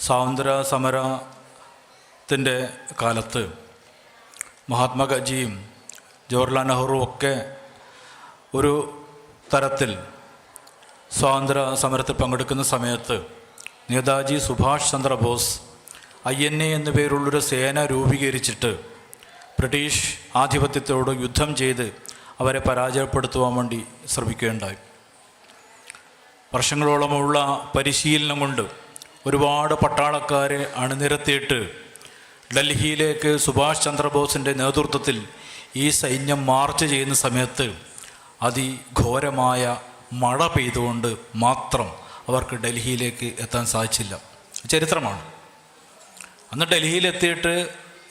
[SPEAKER 6] സ്വാതന്ത്ര്യ സമരത്തിൻ്റെ കാലത്ത് മഹാത്മാഗാന്ധിയും ജവഹർലാൽ നെഹ്റുവും ഒക്കെ ഒരു തരത്തിൽ സ്വാതന്ത്ര്യ സമരത്തിൽ പങ്കെടുക്കുന്ന സമയത്ത് നേതാജി സുഭാഷ് ചന്ദ്രബോസ് INA എന്നു പേരുള്ളൊരു സേന രൂപീകരിച്ചിട്ട് ബ്രിട്ടീഷ് ആധിപത്യത്തോട് യുദ്ധം ചെയ്ത് അവരെ പരാജയപ്പെടുത്തുവാൻ വേണ്ടി ശ്രമിക്കുകയുണ്ടായി. വർഷങ്ങളോളമുള്ള പരിശീലനം കൊണ്ട് ഒരുപാട് പട്ടാളക്കാരെ അണിനിരത്തിയിട്ട് ഡൽഹിയിലേക്ക് സുഭാഷ് ചന്ദ്രബോസിൻ്റെ നേതൃത്വത്തിൽ ഈ സൈന്യം മാർച്ച് ചെയ്യുന്ന സമയത്ത് അതിഘോരമായ മഴ പെയ്തുകൊണ്ട് മാത്രം അവർക്ക് ഡൽഹിയിലേക്ക് എത്താൻ സാധിച്ചില്ല. ചരിത്രമാണ്. അന്ന് ഡൽഹിയിലെത്തിയിട്ട്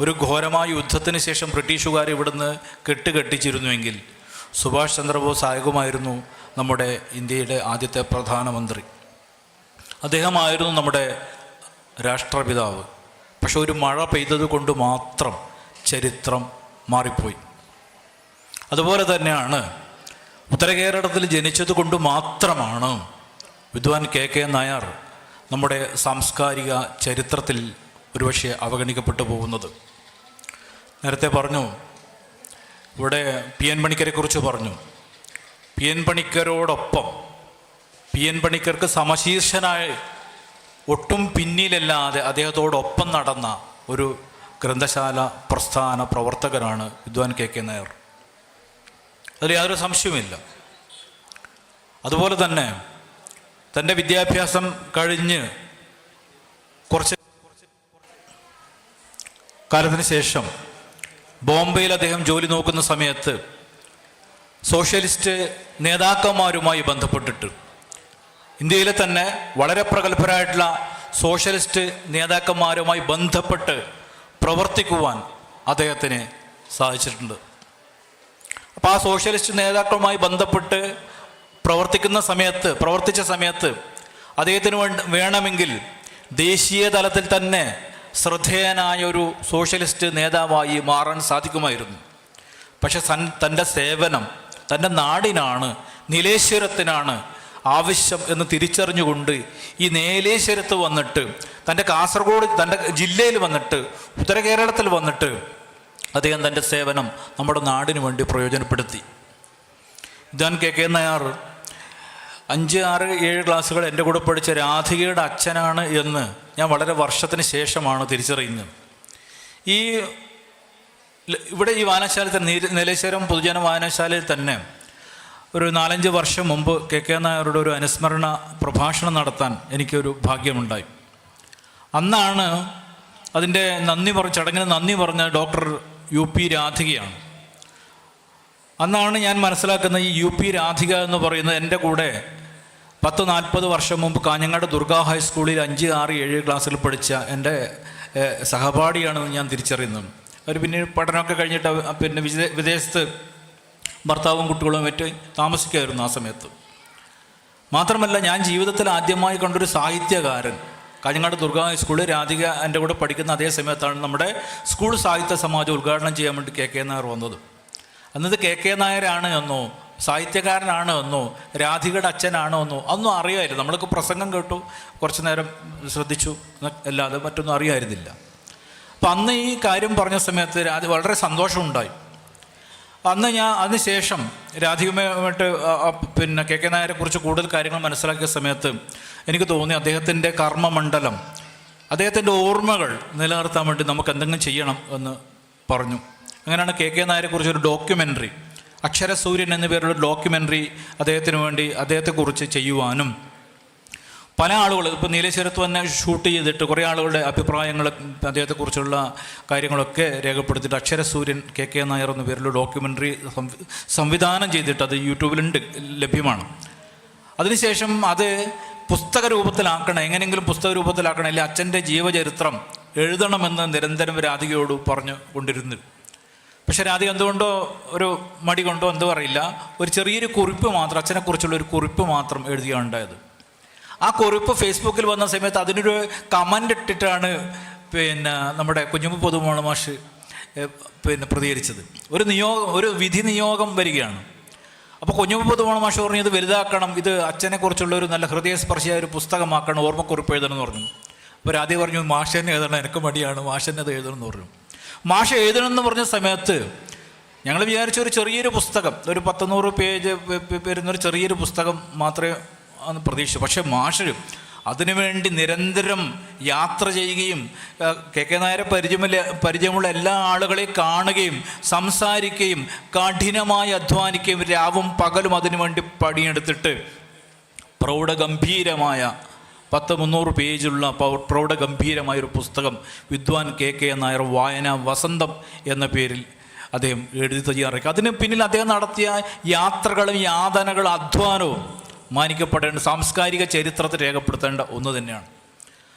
[SPEAKER 6] ഒരു ഘോരമായ യുദ്ധത്തിന് ശേഷം ബ്രിട്ടീഷുകാർ ഇവിടുന്ന് കെട്ടിച്ചിരുന്നുവെങ്കിൽ സുഭാഷ് ചന്ദ്രബോസ് ആകുമായിരുന്നു നമ്മുടെ ഇന്ത്യയുടെ ആദ്യത്തെ പ്രധാനമന്ത്രി. അദ്ദേഹമായിരുന്നു നമ്മുടെ രാഷ്ട്രപിതാവ്. പക്ഷെ ഒരു മഴ പെയ്തത് കൊണ്ട് മാത്രം ചരിത്രം മാറിപ്പോയി. അതുപോലെ തന്നെയാണ് ഉത്തര കേരളത്തിൽ ജനിച്ചത് കൊണ്ട് മാത്രമാണ് വിദ്വാൻ കെ നായർ നമ്മുടെ സാംസ്കാരിക ചരിത്രത്തിൽ ഒരുപക്ഷെ അവഗണിക്കപ്പെട്ടു പോകുന്നത്. നേരത്തെ പറഞ്ഞു, ഇവിടെ PN പണിക്കരെക്കുറിച്ച് പറഞ്ഞു. PN പണിക്കരോടൊപ്പം PN പണിക്കർക്ക് സമശീർഷനായി ഒട്ടും പിന്നിലല്ലാതെ അദ്ദേഹത്തോടൊപ്പം നടന്ന ഒരു ഗ്രന്ഥശാല പ്രസ്ഥാന പ്രവർത്തകരാണ് വിദ്വാൻ KK നായർ. അതിൽ യാതൊരു സംശയവുമില്ല. അതുപോലെ തന്നെ തൻ്റെ വിദ്യാഭ്യാസം കഴിഞ്ഞ് കുറച്ച് കാലത്തിന് ശേഷം ബോംബെയിൽ അദ്ദേഹം ജോലി നോക്കുന്ന സമയത്ത് സോഷ്യലിസ്റ്റ് നേതാക്കന്മാരുമായി ബന്ധപ്പെട്ടിട്ട് ഇന്ത്യയിലെ തന്നെ വളരെ പ്രഗത്ഭരായിട്ടുള്ള സോഷ്യലിസ്റ്റ് നേതാക്കന്മാരുമായി ബന്ധപ്പെട്ട് പ്രവർത്തിക്കുവാൻ അദ്ദേഹത്തിന് സാധിച്ചിട്ടുണ്ട്. അപ്പോൾ ആ സോഷ്യലിസ്റ്റ് നേതാക്കളുമായി ബന്ധപ്പെട്ട് പ്രവർത്തിച്ച സമയത്ത് അദ്ദേഹത്തിന് വേണമെങ്കിൽ ദേശീയ തലത്തിൽ തന്നെ ശ്രദ്ധേയനായ ഒരു സോഷ്യലിസ്റ്റ് നേതാവായി മാറാൻ സാധിക്കുമായിരുന്നു. പക്ഷെ തൻ്റെ സേവനം തൻ്റെ നാടിനാണ്, നീലേശ്വരത്തിനാണ് ആവശ്യം എന്ന് തിരിച്ചറിഞ്ഞുകൊണ്ട് ഈ നീലേശ്വരത്ത് വന്നിട്ട് കാസർഗോഡ് തൻ്റെ ജില്ലയിൽ വന്നിട്ട് ഉത്തര കേരളത്തിൽ വന്നിട്ട് അദ്ദേഹം തൻ്റെ സേവനം നമ്മുടെ നാടിനു വേണ്ടി പ്രയോജനപ്പെടുത്തി. വിദ്വാൻ KK നായർ 5, 6, 7 ക്ലാസ്സുകൾ എൻ്റെ കൂടെ പഠിച്ച രാധികയുടെ അച്ഛനാണ് എന്ന് ഞാൻ വളരെ വർഷത്തിന് ശേഷമാണ് തിരിച്ചറിയുന്നത്. ഇവിടെ ഈ വായനശാലയിൽ നീലേശ്വരം പൊതുജന വായനശാലയിൽ തന്നെ ഒരു 4-5 വർഷം മുമ്പ് KK നായരുടെ ഒരു അനുസ്മരണ പ്രഭാഷണം നടത്താൻ എനിക്കൊരു ഭാഗ്യമുണ്ടായി. അന്നാണ് അതിൻ്റെ ചടങ്ങിന് നന്ദി പറഞ്ഞ ഡോക്ടർ UP രാധികയാണ്. അന്നാണ് ഞാൻ മനസ്സിലാക്കുന്നത് ഈ UP രാധിക എന്ന് പറയുന്നത് എൻ്റെ കൂടെ 10-40 വർഷം മുമ്പ് കാഞ്ഞങ്ങാട് ദുർഗ ഹൈസ്കൂളിൽ 5, 6, 7 ക്ലാസ്സിൽ പഠിച്ച എൻ്റെ സഹപാഠിയാണെന്ന് ഞാൻ തിരിച്ചറിയുന്നത്. അവർ പിന്നെ പഠനമൊക്കെ കഴിഞ്ഞിട്ട് പിന്നെ വിദേശത്ത് ഭർത്താവും കുട്ടികളും മറ്റ് താമസിക്കുമായിരുന്നു ആ സമയത്ത്. മാത്രമല്ല ഞാൻ ജീവിതത്തിൽ ആദ്യമായി കണ്ടൊരു സാഹിത്യകാരൻ കാഞ്ഞങ്ങാട് ദുർഗ ഹൈസ്കൂളിൽ രാധിക എൻ്റെ കൂടെ പഠിക്കുന്ന അതേ സമയത്താണ് നമ്മുടെ സ്കൂൾ സാഹിത്യ സമാജം ഉദ്ഘാടനം ചെയ്യാൻ വേണ്ടി KK നായർ വന്നത്. അന്നത് KK നായരാണ് എന്നോ സാഹിത്യകാരനാണ് എന്നോ രാധികയുടെ അച്ഛനാണോ എന്നോ ഒന്നും അറിയാമായിരുന്നു. നമ്മളൊക്കെ പ്രസംഗം കേട്ടു, കുറച്ച് നേരം ശ്രദ്ധിച്ചു, അല്ലാതെ മറ്റൊന്നും അറിയാമായിരുന്നില്ല. അപ്പം അന്ന് ഈ കാര്യം പറഞ്ഞ സമയത്ത് വളരെ സന്തോഷമുണ്ടായി. അതിനുശേഷം രാധികയുമായിട്ട് പിന്നെ KK നായരെ കുറിച്ച് കൂടുതൽ കാര്യങ്ങൾ മനസ്സിലാക്കിയ സമയത്ത് എനിക്ക് തോന്നി അദ്ദേഹത്തിൻ്റെ കർമ്മമണ്ഡലം, അദ്ദേഹത്തിൻ്റെ ഓർമ്മകൾ നിലനിർത്താൻ വേണ്ടി നമുക്ക് എന്തെങ്കിലും ചെയ്യണം എന്ന് പറഞ്ഞു. അങ്ങനെയാണ് KK നായരെ കുറിച്ചൊരു ഡോക്യുമെൻ്ററി, അക്ഷരസൂര്യൻ എന്ന പേരുള്ള ഡോക്യുമെൻ്ററി അദ്ദേഹത്തെക്കുറിച്ച് ചെയ്യുവാനും പല ആളുകൾ ഇപ്പോൾ നീലേശ്വരത്ത് തന്നെ ഷൂട്ട് ചെയ്തിട്ട് കുറേ ആളുകളുടെ അഭിപ്രായങ്ങൾ അദ്ദേഹത്തെക്കുറിച്ചുള്ള കാര്യങ്ങളൊക്കെ രേഖപ്പെടുത്തിയിട്ട് അക്ഷരസൂര്യൻ KK നായർ എന്ന പേരിലുള്ള ഡോക്യുമെൻ്ററി സംവിധാനം ചെയ്തിട്ട് അത് യൂട്യൂബിലുണ്ട്, ലഭ്യമാണ്. അതിനുശേഷം അത് പുസ്തക രൂപത്തിലാക്കണം, എങ്ങനെയെങ്കിലും പുസ്തക രൂപത്തിലാക്കണം, അല്ലെങ്കിൽ അച്ഛൻ്റെ ജീവചരിത്രം എഴുതണമെന്ന് നിരന്തരം രാധികയോട് പറഞ്ഞു കൊണ്ടിരുന്നു. പക്ഷെ രാധിക എന്തുകൊണ്ടോ ഒരു മടി കൊണ്ടോ എന്തോ അറിയില്ല, ഒരു ചെറിയൊരു കുറിപ്പ് മാത്രം, അച്ഛനെക്കുറിച്ചുള്ള ഒരു കുറിപ്പ് മാത്രം എഴുതിയാണ് ഉണ്ടായത്. ആ കുറിപ്പ് ഫേസ്ബുക്കിൽ വന്ന സമയത്ത് അതിനൊരു കമൻ്റ് ഇട്ടിട്ടാണ് പിന്നെ നമ്മുടെ കുഞ്ഞുമ്മ പൊതുമോള മാഷ് പ്രതികരിച്ചത്. ഒരു വിധി നിയോഗം വരികയാണ്. അപ്പോൾ കുഞ്ഞുമ്മ പൊതുമോള മാഷ് പറഞ്ഞു ഇത് വലുതാക്കണം, ഇത് അച്ഛനെക്കുറിച്ചുള്ള ഒരു നല്ല ഹൃദയസ്പർശിയായ ഒരു പുസ്തകമാക്കണം, ഓർമ്മക്കുറിപ്പ് എഴുതണം എന്ന് പറഞ്ഞു. അപ്പോൾ രാധിക പറഞ്ഞു മാഷ് തന്നെ എഴുതണം, എനിക്ക് മടിയാണ്, മാഷ് തന്നെ അത് എഴുതണം എന്ന് പറഞ്ഞു. മാഷ് എഴുതണം എന്ന് പറഞ്ഞ സമയത്ത് ഞങ്ങൾ വിചാരിച്ച ഒരു ചെറിയൊരു പുസ്തകം, ഒരു 100 പേജ് വരുന്നൊരു ചെറിയൊരു പുസ്തകം മാത്രമേ പ്രതീക്ഷിച്ചു. പക്ഷേ മാഷ് അതിനുവേണ്ടി നിരന്തരം യാത്ര ചെയ്യുകയും KK നായരെ പരിചയമുള്ള എല്ലാ ആളുകളെയും കാണുകയും സംസാരിക്കുകയും കഠിനമായി അധ്വാനിക്കുകയും രാവും പകലും അതിനുവേണ്ടി പണിയെടുത്തിട്ട് പ്രൗഢഗംഭീരമായ 100-300 പേജുള്ള പ്രൗഢഗംഭീരമായൊരു പുസ്തകം വിദ്വാൻ KK നായർ വായന വസന്തം എന്ന പേരിൽ അദ്ദേഹം എഴുതി തയ്യാറാക്കി. അതിന് പിന്നിൽ അദ്ദേഹം നടത്തിയ യാത്രകളും യാതനകളും അധ്വാനവും മാനിക്കപ്പെടേണ്ട, സാംസ്കാരിക ചരിത്രത്തിൽ രേഖപ്പെടുത്തേണ്ട ഒന്ന് തന്നെയാണ്.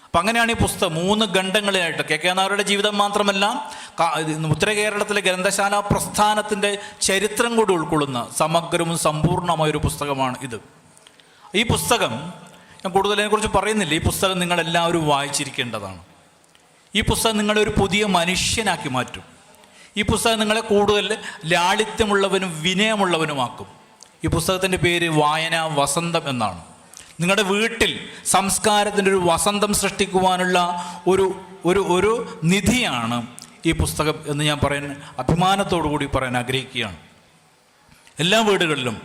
[SPEAKER 6] അപ്പം അങ്ങനെയാണ് ഈ പുസ്തകം 3 ഖണ്ഡങ്ങളിലായിട്ട് KK നായരുടെ ജീവിതം മാത്രമല്ല ഉത്തര കേരളത്തിലെ ഗ്രന്ഥശാല പ്രസ്ഥാനത്തിൻ്റെ ചരിത്രം കൂടി ഉൾക്കൊള്ളുന്ന സമഗ്രവും സമ്പൂർണമായൊരു പുസ്തകമാണ് ഇത്. ഈ പുസ്തകം ഞാൻ കൂടുതൽ അതിനെക്കുറിച്ച് പറയുന്നില്ല. ഈ പുസ്തകം നിങ്ങളെല്ലാവരും വായിച്ചിരിക്കേണ്ടതാണ്. ഈ പുസ്തകം നിങ്ങളെ ഒരു പുതിയ മനുഷ്യനാക്കി മാറ്റും. ഈ പുസ്തകം നിങ്ങളെ കൂടുതൽ ലാളിത്യമുള്ളവനും വിനയമുള്ളവനുമാക്കും. ഈ പുസ്തകത്തിൻ്റെ പേര് വായന വസന്തം എന്നാണ്. നിങ്ങളുടെ വീട്ടിൽ സംസ്കാരത്തിൻ്റെ ഒരു വസന്തം സൃഷ്ടിക്കുവാനുള്ള ഒരു നിധിയാണ് ഈ പുസ്തകം എന്ന് ഞാൻ അഭിമാനത്തോടു കൂടി പറയാൻ ആഗ്രഹിക്കുകയാണ്. എല്ലാ വീടുകളിലും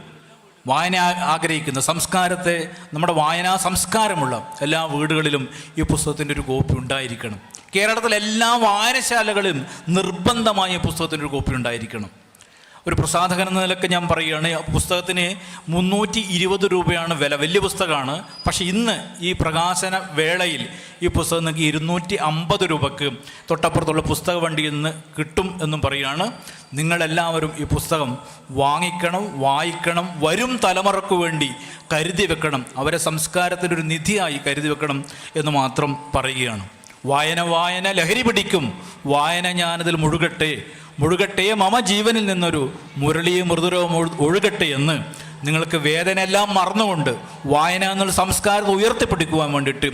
[SPEAKER 6] വായന ആഗ്രഹിക്കുന്ന സംസ്കാരത്തെ, നമ്മുടെ വായനാ സംസ്കാരമുള്ള എല്ലാ വീടുകളിലും ഈ പുസ്തകത്തിൻ്റെ ഒരു കോപ്പി ഉണ്ടായിരിക്കണം. കേരളത്തിലെ എല്ലാ വായനശാലകളിലും നിർബന്ധമായ പുസ്തകത്തിൻ്റെ ഒരു കോപ്പി ഉണ്ടായിരിക്കണം. ഒരു പ്രസാധകൻ എന്ന നിലയ്ക്ക് ഞാൻ പറയുകയാണ്, പുസ്തകത്തിന് 320 രൂപയാണ് വില. വലിയ പുസ്തകമാണ്. പക്ഷേ ഇന്ന് ഈ പ്രകാശന വേളയിൽ ഈ പുസ്തകം നിങ്ങൾക്ക് 250 രൂപയ്ക്ക് തൊട്ടപ്പുറത്തുള്ള പുസ്തക വണ്ടിയിൽ നിന്ന് കിട്ടും എന്നും പറയുകയാണ്. നിങ്ങളെല്ലാവരും ഈ പുസ്തകം വാങ്ങിക്കണം, വായിക്കണം, വരും തലമുറയ്ക്ക് വേണ്ടി കരുതി വെക്കണം, അവരെ സംസ്കാരത്തിൻ്റെ ഒരു നിധിയായി കരുതി വെക്കണം എന്ന് മാത്രം പറയുകയാണ്. വായന ലഹരി പിടിക്കും, വായന ഞാനതിൽ മുഴുകട്ടെ മമ ജീവനിൽ നിന്നൊരു മുരളിയും മൃദുരവും ഒഴുകട്ടെ എന്ന് നിങ്ങൾക്ക് വേദനയെല്ലാം മറന്നുകൊണ്ട് വായന എന്നുള്ള സംസ്കാരത്തെ ഉയർത്തിപ്പിടിക്കുവാൻ വേണ്ടിയിട്ട്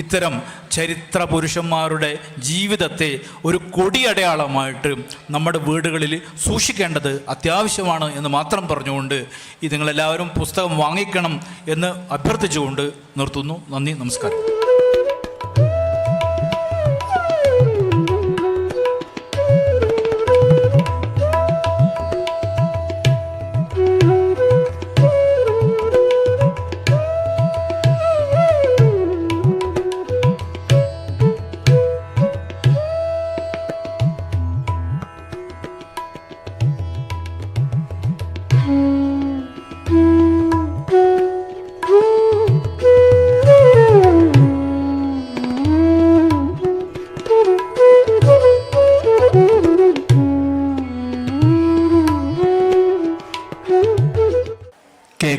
[SPEAKER 6] ഇത്തരം ചരിത്ര പുരുഷന്മാരുടെ ജീവിതത്തെ ഒരു കൊടിയടയാളമായിട്ട് നമ്മുടെ വീടുകളിൽ സൂക്ഷിക്കേണ്ടത് അത്യാവശ്യമാണ് എന്ന് മാത്രം പറഞ്ഞുകൊണ്ട് ഇത് നിങ്ങളെല്ലാവരും പുസ്തകം വാങ്ങിക്കണം എന്ന് അഭ്യർത്ഥിച്ചുകൊണ്ട് നിർത്തുന്നു. നന്ദി, നമസ്കാരം.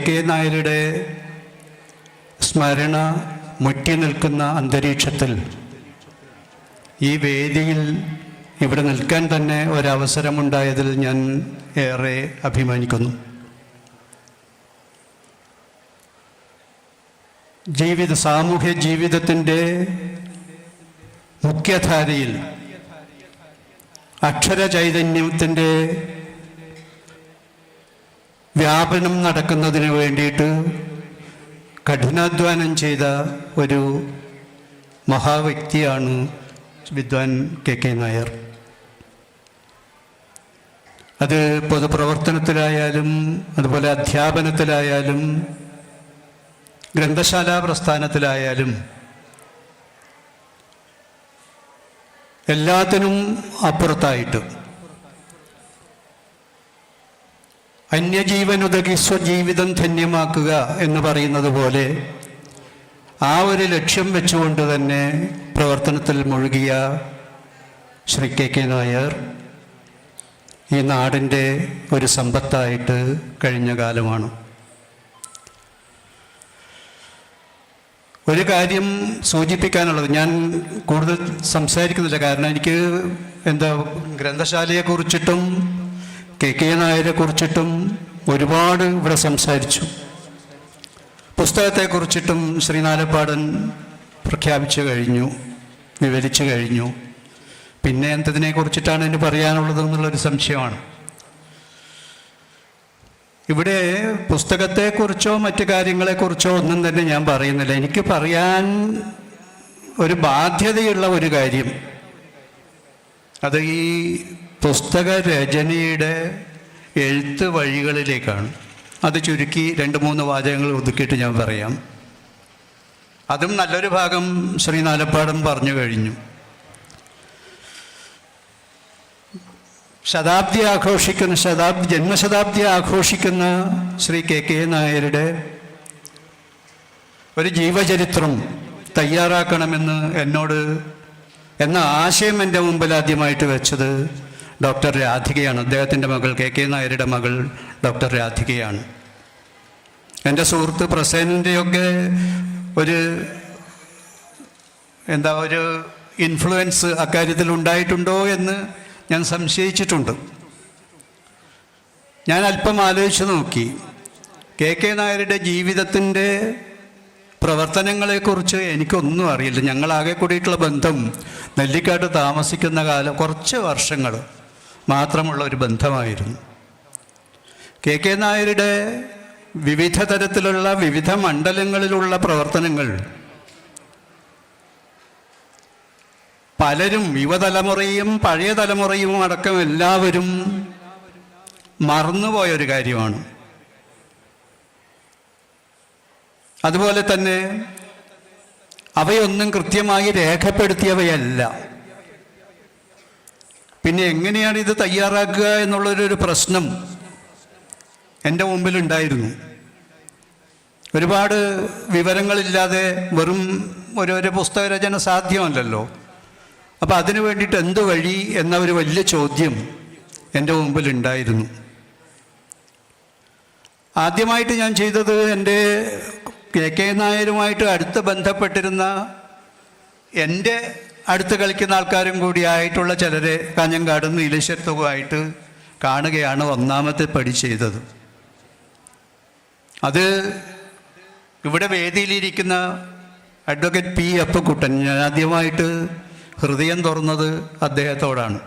[SPEAKER 7] കെ നായരുടെ സ്മരണ മുറ്റി നിൽക്കുന്ന അന്തരീക്ഷത്തിൽ ഈ വേദിയിൽ ഇവിടെ നിൽക്കാൻ തന്നെ ഒരവസരമുണ്ടായതിൽ ഞാൻ ഏറെ അഭിമാനിക്കുന്നു. സാമൂഹ്യ ജീവിതത്തിൻ്റെ മുഖ്യധാരയിൽ അക്ഷരചൈതന്യത്തിൻ്റെ വ്യാപനം നടക്കുന്നതിന് വേണ്ടിയിട്ട് കഠിനാധ്വാനം ചെയ്ത ഒരു മഹാവ്യക്തിയാണ് വിദ്വാൻ കെ നായർ. അത് പൊതുപ്രവർത്തനത്തിലായാലും അതുപോലെ അധ്യാപനത്തിലായാലും ഗ്രന്ഥശാലാ പ്രസ്ഥാനത്തിലായാലും എല്ലാത്തിനും അപ്പുറത്തായിട്ട് അന്യജീവനുതകി സ്വജീവിതം ധന്യമാക്കുക എന്ന് പറയുന്നത് പോലെ ആ ഒരു ലക്ഷ്യം വെച്ചുകൊണ്ട് തന്നെ പ്രവർത്തനത്തിൽ മുഴുകിയ ശ്രീ കെ നായർ ഈ നാടിൻ്റെ ഒരു സമ്പത്തായിട്ട് കഴിഞ്ഞ കാലമാണ്. ഒരു കാര്യം സൂചിപ്പിക്കാനുള്ളത്, ഞാൻ കൂടുതൽ സംസാരിക്കുന്നില്ല, കാരണം എനിക്ക് ഗ്രന്ഥശാലയെക്കുറിച്ചിട്ടും കെ നായരെ കുറിച്ചിട്ടും ഒരുപാട് ഇവിടെ സംസാരിച്ചു. പുസ്തകത്തെക്കുറിച്ചിട്ടും ശ്രീനാലപ്പാടൻ പ്രഖ്യാപിച്ചു കഴിഞ്ഞു, വിവരിച്ചു കഴിഞ്ഞു. പിന്നെ എന്തതിനെ കുറിച്ചിട്ടാണ് എനിക്ക് പറയാനുള്ളതെന്നുള്ളൊരു സംശയമാണ്. ഇവിടെ പുസ്തകത്തെക്കുറിച്ചോ മറ്റു കാര്യങ്ങളെക്കുറിച്ചോ ഒന്നും തന്നെ ഞാൻ പറയുന്നില്ല. എനിക്ക് പറയാൻ ഒരു ബാധ്യതയുള്ള ഒരു കാര്യം, അത് ഈ പുസ്തക രചനയുടെ എഴുത്ത് വഴികളിലേക്കാണ്. അത് ചുരുക്കി 2-3 വാചകങ്ങൾ ഒതുക്കിയിട്ട് ഞാൻ പറയാം. അതും നല്ലൊരു ഭാഗം ശ്രീനാലപ്പാടൻ പറഞ്ഞു കഴിഞ്ഞു. ജന്മശതാബ്ദി ആഘോഷിക്കുന്ന ശ്രീ കെ നായരുടെ ഒരു ജീവചരിത്രം തയ്യാറാക്കണമെന്ന് എന്ന ആശയം എൻ്റെ മുമ്പിൽ ആദ്യമായിട്ട് വെച്ചത് ഡോക്ടർ രാധികയാണ്. അദ്ദേഹത്തിൻ്റെ മകൾ കെ നായരുടെ മകൾ ഡോക്ടർ രാധികയാണ്. എൻ്റെ സുഹൃത്ത് പ്രസേനൻ്റെയൊക്കെ ഒരു ഇൻഫ്ലുവൻസ് അക്കാര്യത്തിൽ ഉണ്ടായിട്ടുണ്ടോ എന്ന് ഞാൻ സംശയിച്ചിട്ടുണ്ട്. ഞാൻ അല്പം ആലോചിച്ച് നോക്കി. കെ നായരുടെ ജീവിതത്തിൻ്റെ പ്രവർത്തനങ്ങളെക്കുറിച്ച് എനിക്കൊന്നും അറിയില്ല. ഞങ്ങളാകെ കൂടിയിട്ടുള്ള ബന്ധം നെല്ലിക്കാട്ട് താമസിക്കുന്ന കാലം കുറച്ച് വർഷങ്ങൾ മാത്രമുള്ള ഒരു ബന്ധമായിരുന്നു. കെ നായരുടെ വിവിധ തരത്തിലുള്ള വിവിധ മണ്ഡലങ്ങളിലുള്ള പ്രവർത്തനങ്ങൾ പലരും, യുവതലമുറയും പഴയ തലമുറയും അടക്കം എല്ലാവരും മറന്നുപോയൊരു കാര്യമാണ്. അതുപോലെ തന്നെ അവയൊന്നും കൃത്യമായി രേഖപ്പെടുത്തിയവയല്ല. പിന്നെ എങ്ങനെയാണ് ഇത് തയ്യാറാക്കുക എന്നുള്ളൊരു പ്രശ്നം എൻ്റെ മുമ്പിലുണ്ടായിരുന്നു. ഒരുപാട് വിവരങ്ങളില്ലാതെ വെറും ഒരു പുസ്തകരചന സാധ്യമല്ലല്ലോ. അപ്പോൾ അതിനു വേണ്ടിയിട്ട് എന്ത് വഴി എന്ന ഒരു വലിയ ചോദ്യം എൻ്റെ മുമ്പിലുണ്ടായിരുന്നു. ആദ്യമായിട്ട് ഞാൻ ചെയ്തത് എൻ്റെ KK നായരുമായിട്ട് അടുത്ത് ബന്ധപ്പെട്ടിരുന്ന എൻ്റെ അടുത്ത് കളിക്കുന്ന ആൾക്കാരും കൂടിയായിട്ടുള്ള ചിലരെ കാഞ്ഞങ്ങാടും നീലേശ്വരത്തുമായിട്ട് കാണുകയാണ് ഒന്നാമത്തെ പടി ചെയ്തത്. അത് ഇവിടെ വേദിയിലിരിക്കുന്ന അഡ്വക്കേറ്റ് P. അപ്പക്കുട്ടൻ, ഞാൻ ആദ്യമായിട്ട് ഹൃദയം തുറന്നത് അദ്ദേഹത്തോടാണ്.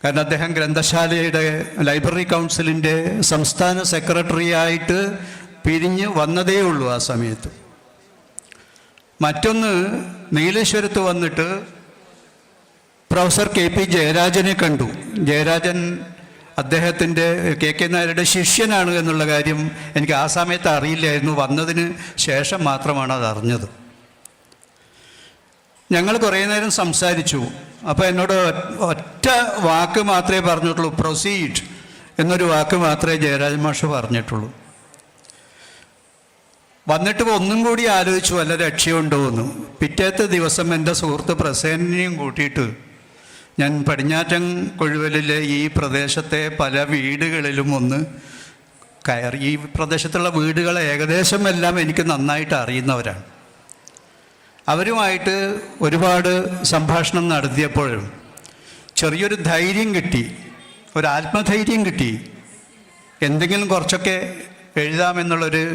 [SPEAKER 7] കാരണം അദ്ദേഹം ഗ്രന്ഥശാലയുടെ ലൈബ്രറി കൗൺസിലിൻ്റെ സംസ്ഥാന സെക്രട്ടറിയായിട്ട് പിരിഞ്ഞ് വന്നതേ ഉള്ളൂ ആ സമയത്ത്. മറ്റൊന്ന്, നീലേശ്വരത്ത് വന്നിട്ട് പ്രൊഫസർ KP ജയരാജനെ കണ്ടു. ജയരാജൻ അദ്ദേഹത്തിൻ്റെ KK നായരുടെ ശിഷ്യനാണ് എന്നുള്ള കാര്യം എനിക്ക് ആ സമയത്ത് അറിയില്ലായിരുന്നു. വന്നതിന് ശേഷം മാത്രമാണ് അത് അറിഞ്ഞത്. ഞങ്ങൾ കുറേ നേരം സംസാരിച്ചു. അപ്പോൾ എന്നോട് ഒറ്റ വാക്ക് മാത്രമേ പറഞ്ഞിട്ടുള്ളൂ, പ്രൊസീഡ് എന്നൊരു വാക്ക് മാത്രമേ ജയരാജൻ മാഷ് പറഞ്ഞിട്ടുള്ളൂ. വന്നിട്ട് ഒന്നും കൂടി ആലോചിച്ചു വല്ല രക്ഷയുണ്ടോ എന്ന്. പിറ്റേത്തെ ദിവസം എൻ്റെ സുഹൃത്ത് പ്രസേനെയും കൂട്ടിയിട്ട് ഞാൻ പടിഞ്ഞാറ്റൻ കൊഴുവലിലെ ഈ പ്രദേശത്തെ പല വീടുകളിലും ഒന്ന് കയറി. ഈ പ്രദേശത്തുള്ള വീടുകളെ ഏകദേശം എല്ലാം എനിക്ക് നന്നായിട്ട് അറിയുന്നവരാണ്. അവരുമായിട്ട് ഒരുപാട് സംഭാഷണം നടത്തിയപ്പോഴും ചെറിയൊരു ധൈര്യം കിട്ടി, ഒരു ആത്മധൈര്യം കിട്ടി. എന്തെങ്കിലും കുറച്ചൊക്കെ എഴുതാമെന്നുള്ളൊരു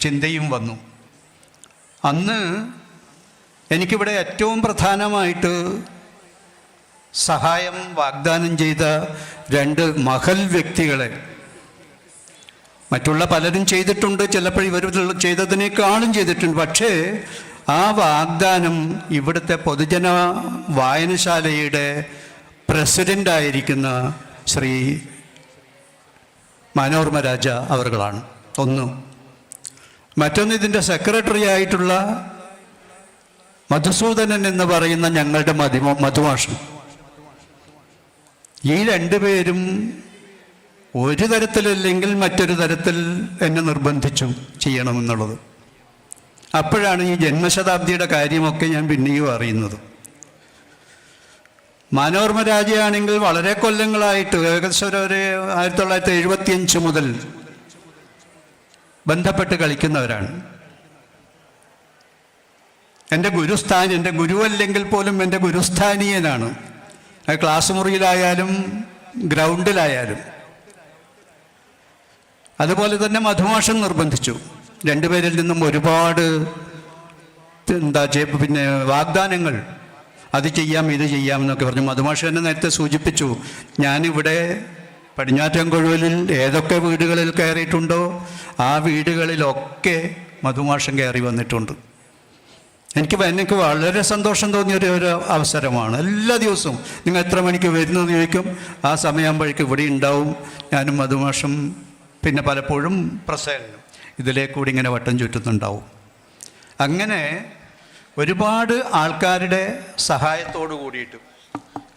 [SPEAKER 7] ചിന്തയും വന്നു. അന്ന് എനിക്കിവിടെ ഏറ്റവും പ്രധാനമായിട്ട് സഹായം വാഗ്ദാനം ചെയ്ത 2 മഹൽ വ്യക്തികളെ, മറ്റുള്ള പലരും ചെയ്തിട്ടുണ്ട്, ചിലപ്പോൾ ഇവർ ചെയ്തതിനേക്കാളും ചെയ്തിട്ടുണ്ട്. പക്ഷേ ആ വാഗ്ദാനം ഇവിടുത്തെ പൊതുജന വായനശാലയുടെ പ്രസിഡൻ്റായിരിക്കുന്ന ശ്രീ മനോർമ രാജ അവർകളാണ് ഒന്ന്. മറ്റൊന്ന്, ഇതിൻ്റെ സെക്രട്ടറി ആയിട്ടുള്ള മധുസൂദനൻ എന്ന് പറയുന്ന ഞങ്ങളുടെ മധുമാഷം. ഈ 2 പേരും ഒരു തരത്തിലല്ലെങ്കിൽ മറ്റൊരു തരത്തിൽ എന്നെ നിർബന്ധിച്ചു ചെയ്യണമെന്നുള്ളത്. അപ്പോഴാണ് ഈ ജന്മശതാബ്ദിയുടെ കാര്യമൊക്കെ ഞാൻ പിന്നെയും അറിയുന്നത്. മനോർമ രാജയാണെങ്കിൽ വളരെ കൊല്ലങ്ങളായിട്ട്, ഏകദേശം ഒരു 1975 മുതൽ ബന്ധപ്പെട്ട് കളിക്കുന്നവരാണ്. എൻ്റെ ഗുരുസ്ഥാനി, എൻ്റെ ഗുരുവല്ലെങ്കിൽ പോലും എൻ്റെ ഗുരുസ്ഥാനീയനാണ്. അത് ക്ലാസ് മുറിയിലായാലും ഗ്രൗണ്ടിലായാലും. അതുപോലെ തന്നെ മധുമാഷൻ നിർബന്ധിച്ചു. 2 പേരിൽ നിന്നും ഒരുപാട് പിന്നെ വാഗ്ദാനങ്ങൾ, അത് ചെയ്യാം ഇത് ചെയ്യാം എന്നൊക്കെ പറഞ്ഞു. മധുമാഷ് തന്നെ നേരത്തെ സൂചിപ്പിച്ചു, ഞാനിവിടെ പടിഞ്ഞാറ്റൻ കൊഴുവലിൽ ഏതൊക്കെ വീടുകളിൽ കയറിയിട്ടുണ്ടോ ആ വീടുകളിലൊക്കെ മധുമാഷൻ കയറി വന്നിട്ടുണ്ട്. എനിക്ക് വളരെ സന്തോഷം തോന്നിയൊരു അവസരമാണ്. എല്ലാ ദിവസവും നിങ്ങൾ എത്ര മണിക്ക് വരുന്നതെന്ന് ചോദിക്കും, ആ സമയമാകുമ്പോഴേക്കും ഇവിടെ ഉണ്ടാവും. ഞാനും മധുമാഷും പിന്നെ പലപ്പോഴും പ്രസേനും ഇതിലേ കൂടി ഇങ്ങനെ വട്ടം ചുറ്റുന്നുണ്ടാവും. അങ്ങനെ ഒരുപാട് ആൾക്കാരുടെ സഹായത്തോടു കൂടിയിട്ട്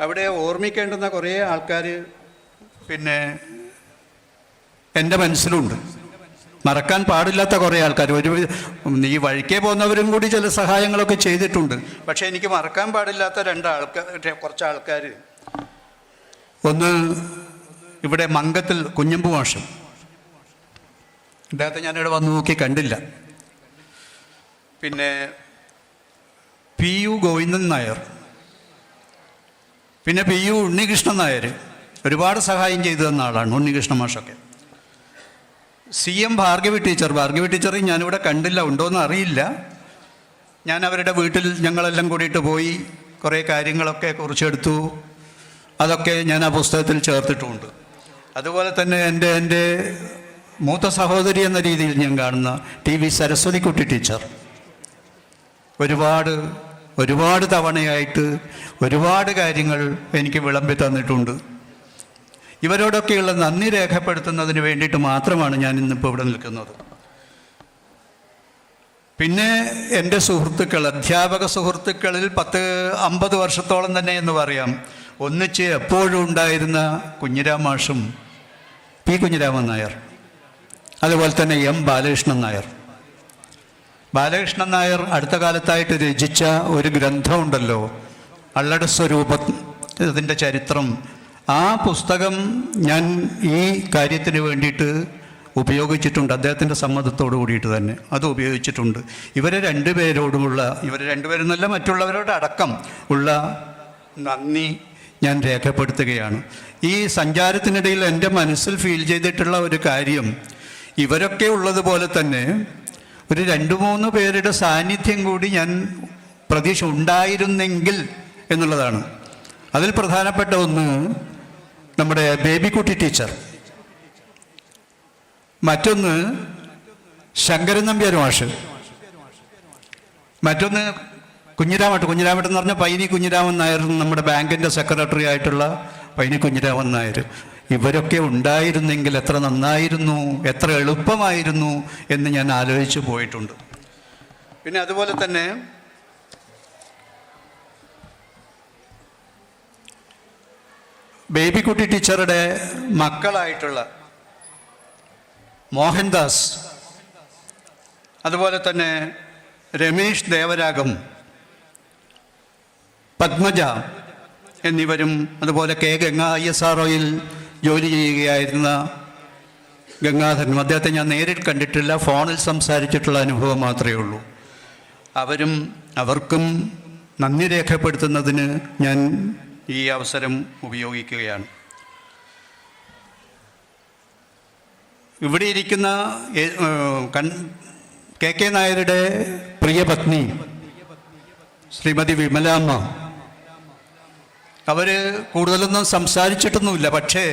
[SPEAKER 7] അവിടെ ഓർമ്മിക്കേണ്ടുന്ന കുറേ ആൾക്കാർ പിന്നെ എൻ്റെ മനസ്സിലുണ്ട്. മറക്കാൻ പാടില്ലാത്ത കുറേ ആൾക്കാർ, ഈ വഴിക്കേ പോകുന്നവരും കൂടി ചില സഹായങ്ങളൊക്കെ ചെയ്തിട്ടുണ്ട്. പക്ഷേ എനിക്ക് മറക്കാൻ പാടില്ലാത്ത കുറച്ച് ആൾക്കാർ, ഒന്ന് ഇവിടെ മങ്കത്തിൽ കുഞ്ഞമ്പു മാഷം, അദ്ദേഹത്തെ ഞാനിവിടെ വന്ന് നോക്കി കണ്ടില്ല. പിന്നെ PU ഗോവിന്ദൻ നായർ, പിന്നെ PU ഉണ്ണികൃഷ്ണൻ നായർ ഒരുപാട് സഹായം ചെയ്തു തന്ന ആളാണ് ഉണ്ണികൃഷ്ണ മാഷൊക്കെ. CM ഭാർഗവി ടീച്ചർ ഞാനിവിടെ കണ്ടില്ല, ഉണ്ടോയെന്ന് അറിയില്ല. ഞാൻ അവരുടെ വീട്ടിൽ ഞങ്ങളെല്ലാം കൂടിയിട്ട് പോയി കുറേ കാര്യങ്ങളൊക്കെ കുറിച്ചെടുത്തു. അതൊക്കെ ഞാൻ ആ പുസ്തകത്തിൽ ചേർത്തിട്ടുമുണ്ട്. അതുപോലെ തന്നെ എൻ്റെ മൂത്ത സഹോദരി എന്ന രീതിയിൽ ഞാൻ കാണുന്ന TV സരസ്വതിക്കുട്ടി ടീച്ചർ ഒരുപാട് തവണയായിട്ട് ഒരുപാട് കാര്യങ്ങൾ എനിക്ക് വിളമ്പി തന്നിട്ടുണ്ട്. ഇവരോടൊക്കെയുള്ള നന്ദി രേഖപ്പെടുത്തുന്നതിന് വേണ്ടിയിട്ട് മാത്രമാണ് ഞാൻ ഇന്നിപ്പോൾ ഇവിടെ നിൽക്കുന്നത്. പിന്നെ എൻ്റെ സുഹൃത്തുക്കൾ, അധ്യാപക സുഹൃത്തുക്കളിൽ 50 വർഷത്തോളം തന്നെ എന്ന് പറയാം ഒന്നിച്ച് എപ്പോഴും ഉണ്ടായിരുന്ന കുഞ്ഞിരാം മാഷും പി കുഞ്ഞിരാമൻ നായർ, അതുപോലെ തന്നെ എം ബാലകൃഷ്ണൻ നായർ. ബാലകൃഷ്ണൻ നായർ അടുത്ത കാലത്തായിട്ട് രചിച്ച ഒരു ഗ്രന്ഥമുണ്ടല്ലോ, അള്ളട സ്വരൂപം, ഇതിൻ്റെ ചരിത്രം. ആ പുസ്തകം ഞാൻ ഈ കാര്യത്തിന് വേണ്ടിയിട്ട് ഉപയോഗിച്ചിട്ടുണ്ട്. അദ്ദേഹത്തിൻ്റെ സമ്മതത്തോടു കൂടിയിട്ട് തന്നെ അത് ഉപയോഗിച്ചിട്ടുണ്ട്. ഇവരെ രണ്ടുപേരെന്നല്ല മറ്റുള്ളവരോട് അടക്കം ഉള്ള നന്ദി ഞാൻ രേഖപ്പെടുത്തുകയാണ്. ഈ സഞ്ചാരത്തിനിടയിൽ എൻ്റെ മനസ്സിൽ ഫീൽ ചെയ്തിട്ടുള്ള ഒരു കാര്യം, ഇവരൊക്കെ ഉള്ളതുപോലെ തന്നെ ഒരു 2-3 പേരുടെ സാന്നിധ്യം കൂടി ഞാൻ പ്രതീക്ഷ ഉണ്ടായിരുന്നെങ്കിൽ എന്നുള്ളതാണ്. അതിൽ പ്രധാനപ്പെട്ട ഒന്ന് നമ്മുടെ ബേബിക്കുട്ടി ടീച്ചർ, മറ്റൊന്ന് ശങ്കരൻ നമ്പ്യാർ മാഷ്, മറ്റൊന്ന് കുഞ്ഞിരാമട്ട് എന്ന് പറഞ്ഞാൽ പൈനി കുഞ്ഞിരാമൻ നായർ, നമ്മുടെ ബാങ്കിൻ്റെ സെക്രട്ടറി ആയിട്ടുള്ള പൈനി കുഞ്ഞിരാമൻ നായർ. ഇവരൊക്കെ ഉണ്ടായിരുന്നെങ്കിൽ എത്ര നന്നായിരുന്നു, എത്ര എളുപ്പമായിരുന്നു എന്ന് ഞാൻ ആലോചിച്ച് പോയിട്ടുണ്ട്. പിന്നെ അതുപോലെ തന്നെ ബേബിക്കുട്ടി ടീച്ചറുടെ മക്കളായിട്ടുള്ള മോഹൻദാസ്, അതുപോലെ തന്നെ രമേശ് ദേവരാഗം, പത്മജ എന്നിവരും, അതുപോലെ കെ ഗംഗാ ISROയിൽ ജോലി ചെയ്യുകയായിരുന്ന ഗംഗാധരനും, അദ്ദേഹത്തെ ഞാൻ നേരിൽ കണ്ടിട്ടില്ല, ഫോണിൽ സംസാരിച്ചിട്ടുള്ള അനുഭവം മാത്രമേ ഉള്ളൂ. അവർക്കും നന്ദി രേഖപ്പെടുത്തുന്നതിന് ഞാൻ ഈ അവസരം ഉപയോഗിക്കുകയാണ്. ഇവിടെ ഇരിക്കുന്ന കെ നായരുടെ പ്രിയ പത്നി ശ്രീമതി വിമലാമ്മ, അവർ കൂടുതലൊന്നും സംസാരിച്ചിട്ടൊന്നുമില്ല, പക്ഷേ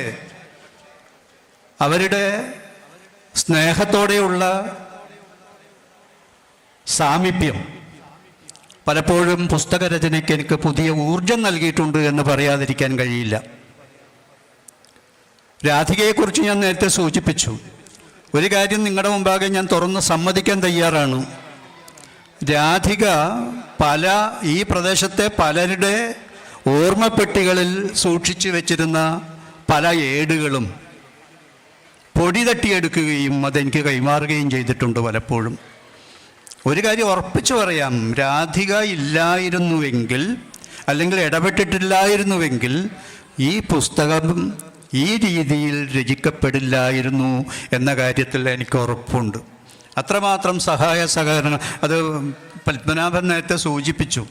[SPEAKER 7] അവരുടെ സ്നേഹത്തോടെയുള്ള സാമീപ്യം പലപ്പോഴും പുസ്തകരചനയ്ക്ക് എനിക്ക് പുതിയ ഊർജം നൽകിയിട്ടുണ്ട് എന്ന് പറയാതിരിക്കാൻ കഴിയില്ല. രാധികയെക്കുറിച്ച് ഞാൻ നേരത്തെ സൂചിപ്പിച്ചു. ഒരു കാര്യം നിങ്ങളുടെ മുമ്പാകെ ഞാൻ തുറന്ന് സമ്മതിക്കാൻ തയ്യാറാണ്. രാധിക ഈ പ്രദേശത്തെ പലരുടെ ഓർമ്മപ്പെട്ടികളിൽ സൂക്ഷിച്ചു വെച്ചിരുന്ന പല ഏടുകളും പൊടി തട്ടിയെടുക്കുകയും അതെനിക്ക് കൈമാറുകയും ചെയ്തിട്ടുണ്ട് പലപ്പോഴും. ഒരു കാര്യം ഉറപ്പിച്ചു പറയാം, രാധിക ഇല്ലായിരുന്നുവെങ്കിൽ, അല്ലെങ്കിൽ ഇടപെട്ടിട്ടില്ലായിരുന്നുവെങ്കിൽ ഈ പുസ്തകം ഈ രീതിയിൽ രചിക്കപ്പെടില്ലായിരുന്നു എന്ന കാര്യത്തിൽ എനിക്ക് ഉറപ്പുണ്ട്. അത്രമാത്രം സഹായ സഹകരണം. അത് പത്മനാഭൻ നേരത്തെ സൂചിപ്പിച്ചു.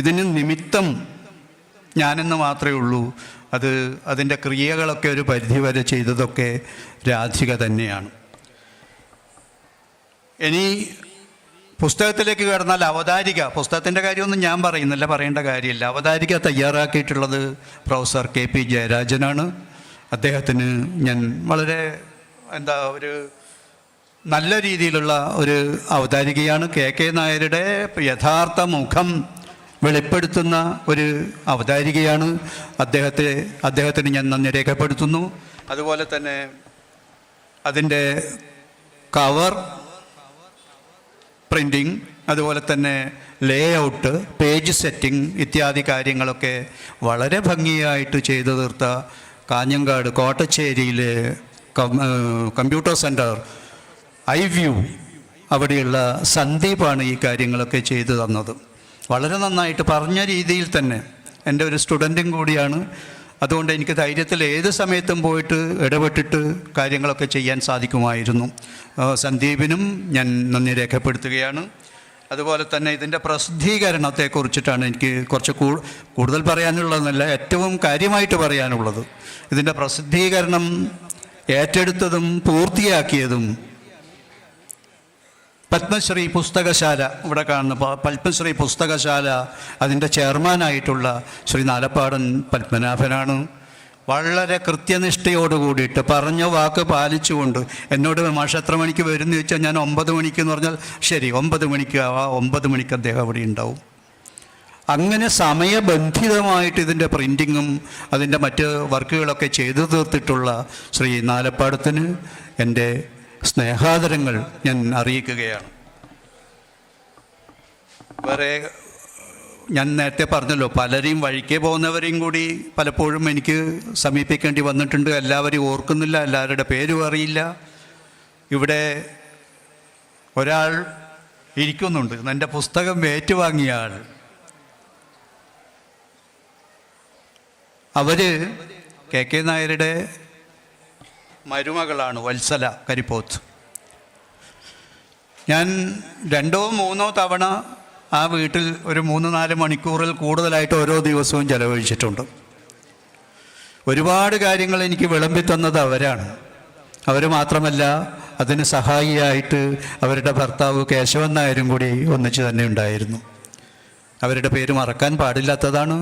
[SPEAKER 7] ഇതിന് നിമിത്തം ഞാനെന്ന് മാത്രമേ ഉള്ളൂ. അതിൻ്റെ ക്രിയകളൊക്കെ ഒരു പരിധിവരെ ചെയ്തതൊക്കെ രാധിക തന്നെയാണ്. ഇനി പുസ്തകത്തിലേക്ക് കടന്നാൽ അവതാരിക, പുസ്തകത്തിൻ്റെ കാര്യമൊന്നും ഞാൻ പറയേണ്ട കാര്യമില്ല. അവതാരിക തയ്യാറാക്കിയിട്ടുള്ളത് പ്രൊഫസർ KP ജയരാജനാണ്. അദ്ദേഹത്തിന് ഞാൻ വളരെ ഒരു നല്ല രീതിയിലുള്ള ഒരു അവതാരികയാണ്. KK നായരുടെ യഥാർത്ഥ മുഖം വെളിപ്പെടുത്തുന്ന ഒരു അവതാരികയാണ്. അദ്ദേഹത്തിന് ഞാൻ നന്ദി രേഖപ്പെടുത്തുന്നു. അതുപോലെ തന്നെ അതിൻ്റെ കവർ പ്രിൻറ്റിങ്, അതുപോലെ തന്നെ ലേഔട്ട്, പേജ് സെറ്റിംഗ് ഇത്യാദി കാര്യങ്ങളൊക്കെ വളരെ ഭംഗിയായിട്ട് ചെയ്തു തീർത്ത കാഞ്ഞങ്ങാട് കോട്ടച്ചേരിയിലെ കമ്പ്യൂട്ടർ സെൻറ്റർ iView അവിടെയുള്ള സന്ദീപാണ് ഈ കാര്യങ്ങളൊക്കെ ചെയ്തു തന്നത്. വളരെ നന്നായിട്ട് പറഞ്ഞ രീതിയിൽ തന്നെ. എൻ്റെ ഒരു സ്റ്റുഡൻറ്റും കൂടിയാണ്. അതുകൊണ്ട് എനിക്ക് ധൈര്യത്തിൽ ഏത് സമയത്തും പോയിട്ട് ഇടപെട്ടിട്ട് കാര്യങ്ങളൊക്കെ ചെയ്യാൻ സാധിക്കുമായിരുന്നു. സന്ദീപിനും ഞാൻ നന്ദി രേഖപ്പെടുത്തുകയാണ്. അതുപോലെ തന്നെ ഇതിൻ്റെ പ്രസിദ്ധീകരണത്തെക്കുറിച്ചിട്ടാണ് എനിക്ക് കുറച്ച് കൂടുതൽ പറയാനുള്ളതെന്നല്ല, ഏറ്റവും കാര്യമായിട്ട് പറയാനുള്ളത്. ഇതിൻ്റെ പ്രസിദ്ധീകരണം ഏറ്റെടുത്തതും പൂർത്തിയാക്കിയതും പത്മശ്രീ പുസ്തകശാല, ഇവിടെ കാണുന്ന പത്മശ്രീ പുസ്തകശാല, അതിൻ്റെ ചെയർമാനായിട്ടുള്ള ശ്രീ നാലപ്പാടൻ പത്മനാഭനാണ്. വളരെ കൃത്യനിഷ്ഠയോടുകൂടിയിട്ട് പറഞ്ഞ വാക്ക് പാലിച്ചുകൊണ്ട് എന്നോട് മാഷ് എത്ര മണിക്ക് വരും എന്ന് ചോദിച്ചാൽ ഞാൻ 9 മണിക്ക് എന്ന് പറഞ്ഞാൽ ശരി 9 മണിക്ക് 9 മണിക്ക് അദ്ദേഹം അവിടെ ഉണ്ടാവും. അങ്ങനെ സമയബന്ധിതമായിട്ട് ഇതിൻ്റെ പ്രിൻറ്റിങ്ങും അതിൻ്റെ മറ്റ് വർക്കുകളൊക്കെ ചെയ്തു തീർത്തിട്ടുള്ള ശ്രീ നാലപ്പാടത്തിന് എൻ്റെ സ്നേഹാദരങ്ങൾ ഞാൻ അറിയിക്കുകയാണ്. വേറെ ഞാൻ നേരത്തെ പറഞ്ഞല്ലോ, പലരെയും വഴിക്ക് പോകുന്നവരെയും കൂടി പലപ്പോഴും എനിക്ക് സമീപിക്കേണ്ടി വന്നിട്ടുണ്ട്. എല്ലാവരെയും ഓർക്കുന്നില്ല, എല്ലാവരുടെ പേരും അറിയില്ല. ഇവിടെ ഒരാൾ ഇരിക്കുന്നുണ്ട്, എൻ്റെ പുസ്തകം ഏറ്റുവാങ്ങിയ ആൾ. അവർ KK നായരുടെ മരുമകളാണ്, വത്സല കരിപ്പോത്ത്. ഞാൻ 2-3 തവണ ആ വീട്ടിൽ ഒരു 3-4 മണിക്കൂറിൽ കൂടുതലായിട്ട് ഓരോ ദിവസവും ചെലവഴിച്ചിട്ടുണ്ട്. ഒരുപാട് കാര്യങ്ങൾ എനിക്ക് വിളമ്പി തന്നത് അവരാണ്. അവർ മാത്രമല്ല, അതിന് സഹായിയായിട്ട് അവരുടെ ഭർത്താവ് കേശവൻ നായരും കൂടി ഒന്നിച്ച് തന്നെ ഉണ്ടായിരുന്നു. അവരുടെ പേര് മറക്കാൻ പാടില്ലാത്തതാണ്.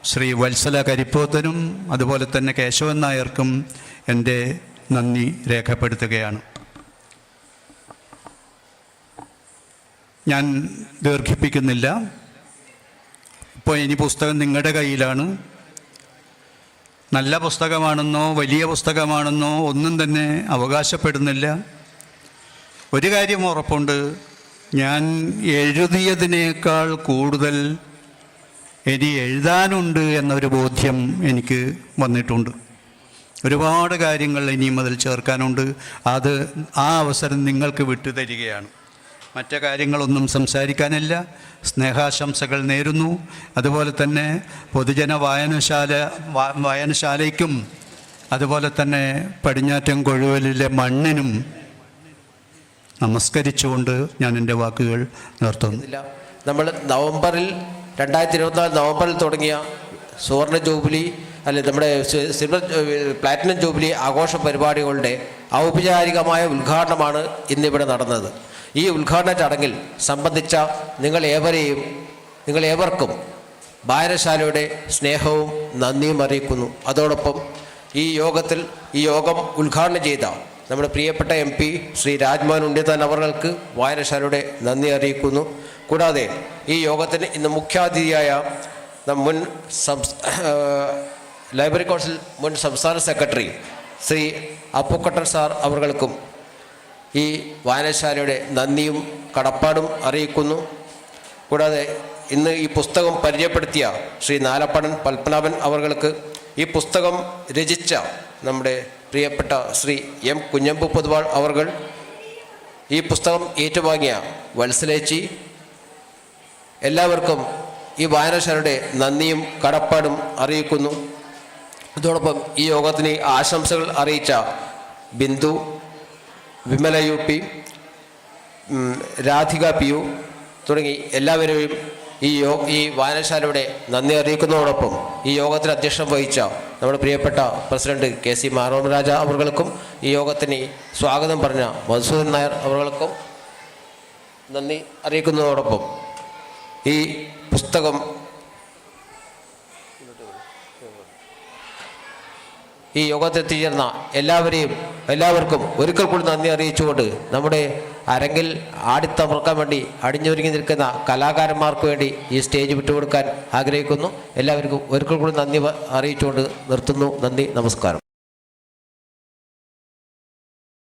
[SPEAKER 7] ശ്രീ വത്സല കരിപ്പോത്തനും അതുപോലെ തന്നെ കേശവൻ നായർക്കും എൻ്റെ നന്ദി രേഖപ്പെടുത്തുകയാണ്. ഞാൻ ദീർഘിപ്പിക്കുന്നില്ല. ഇപ്പോൾ ഇനി പുസ്തകം നിങ്ങളുടെ കയ്യിലാണ്. നല്ല പുസ്തകമാണെന്നോ വലിയ പുസ്തകമാണെന്നോ ഒന്നും തന്നെ അവകാശപ്പെടുന്നില്ല. ഒരു കാര്യം ഉറപ്പുണ്ട്, ഞാൻ എഴുതിയതിനേക്കാൾ കൂടുതൽ ഇനി എഴുതാനുണ്ട് എന്നൊരു ബോധ്യം എനിക്ക് വന്നിട്ടുണ്ട്. ഒരുപാട് കാര്യങ്ങൾ ഇനിയും അതിൽ ചേർക്കാനുണ്ട്. അത് ആ അവസരം നിങ്ങൾക്ക് വിട്ടുതരികയാണ്. മറ്റു കാര്യങ്ങളൊന്നും സംസാരിക്കാനില്ല. സ്നേഹാശംസകൾ നേരുന്നു. അതുപോലെ തന്നെ പൊതുജന വായനശാലയ്ക്കും അതുപോലെ തന്നെ പടിഞ്ഞാറ്റം കൊഴുവലിലെ മണ്ണിനും നമസ്കരിച്ചുകൊണ്ട് ഞാൻ എൻ്റെ വാക്കുകൾ നിർത്തുന്നു.
[SPEAKER 8] നമ്മൾ 2024 നവംബറിൽ തുടങ്ങിയ സുവർണ ജൂബിലി നമ്മുടെ സിൽവർ പ്ലാറ്റിനം ജൂബിലി ആഘോഷ പരിപാടികളുടെ ഔപചാരികമായ ഉദ്ഘാടനമാണ് ഇന്നിവിടെ നടന്നത്. ഈ ഉദ്ഘാടന ചടങ്ങിൽ സംബന്ധിച്ച നിങ്ങളേവർക്കും വായനശാലയുടെ സ്നേഹവും നന്ദിയും അറിയിക്കുന്നു. അതോടൊപ്പം ഈ യോഗം ഉദ്ഘാടനം ചെയ്ത നമ്മുടെ പ്രിയപ്പെട്ട MP ശ്രീ രാജ്മോഹൻ ഉണ്ണിത്താൻ അവർക്ക് വായനശാലയുടെ നന്ദി അറിയിക്കുന്നു. കൂടാതെ ഈ യോഗത്തിന് ഇന്ന് മുഖ്യാതിഥിയായ മുൻ ലൈബ്രറി കൗൺസിൽ മുൻ സംസ്ഥാന സെക്രട്ടറി ശ്രീ അപ്പുക്കട്ടൻ സാർ അവർക്കും ഈ വായനശാലയുടെ നന്ദിയും കടപ്പാടും അറിയിക്കുന്നു. കൂടാതെ ഇന്ന് ഈ പുസ്തകം പരിചയപ്പെടുത്തിയ ശ്രീ നാലപ്പടൻ പത്മനാഭൻ അവർക്ക്, ഈ പുസ്തകം രചിച്ച നമ്മുടെ പ്രിയപ്പെട്ട ശ്രീ M കുഞ്ഞമ്പു പൊതുവാൾ അവർ, ഈ പുസ്തകം ഏറ്റുവാങ്ങിയ വത്സലേച്ചി, എല്ലാവർക്കും ഈ വായനശാലയുടെ നന്ദിയും കടപ്പാടും അറിയിക്കുന്നു. അതോടൊപ്പം ഈ യോഗത്തിന് ആശംസകൾ അറിയിച്ച ബിന്ദു, വിമല UP, രാധിക PU തുടങ്ങി എല്ലാവരെയും ഈ വായനശാലയുടെ നന്ദി അറിയിക്കുന്നതോടൊപ്പം ഈ യോഗത്തിൽ അധ്യക്ഷം വഹിച്ച നമ്മുടെ പ്രിയപ്പെട്ട പ്രസിഡന്റ് KC മാറോമരാജ അവർക്കും, ഈ യോഗത്തിന് സ്വാഗതം പറഞ്ഞ മധുസൂദൻ നായർ അവർക്കും നന്ദി അറിയിക്കുന്നതോടൊപ്പം ഈ പുസ്തകം ഈ യോഗത്തിൽ എത്തിച്ചേർന്ന എല്ലാവർക്കും ഒരിക്കൽ കൂടി നന്ദി അറിയിച്ചുകൊണ്ട് നമ്മുടെ അരങ്ങിൽ ആടിത്തമർക്കാൻ വേണ്ടി അടിഞ്ഞൊരുങ്ങി നിൽക്കുന്ന കലാകാരന്മാർക്ക് വേണ്ടി ഈ സ്റ്റേജ് വിട്ടുകൊടുക്കാൻ ആഗ്രഹിക്കുന്നു. എല്ലാവർക്കും ഒരിക്കൽ കൂടി നന്ദി അറിയിച്ചുകൊണ്ട് നിർത്തുന്നു. നന്ദി, നമസ്കാരം.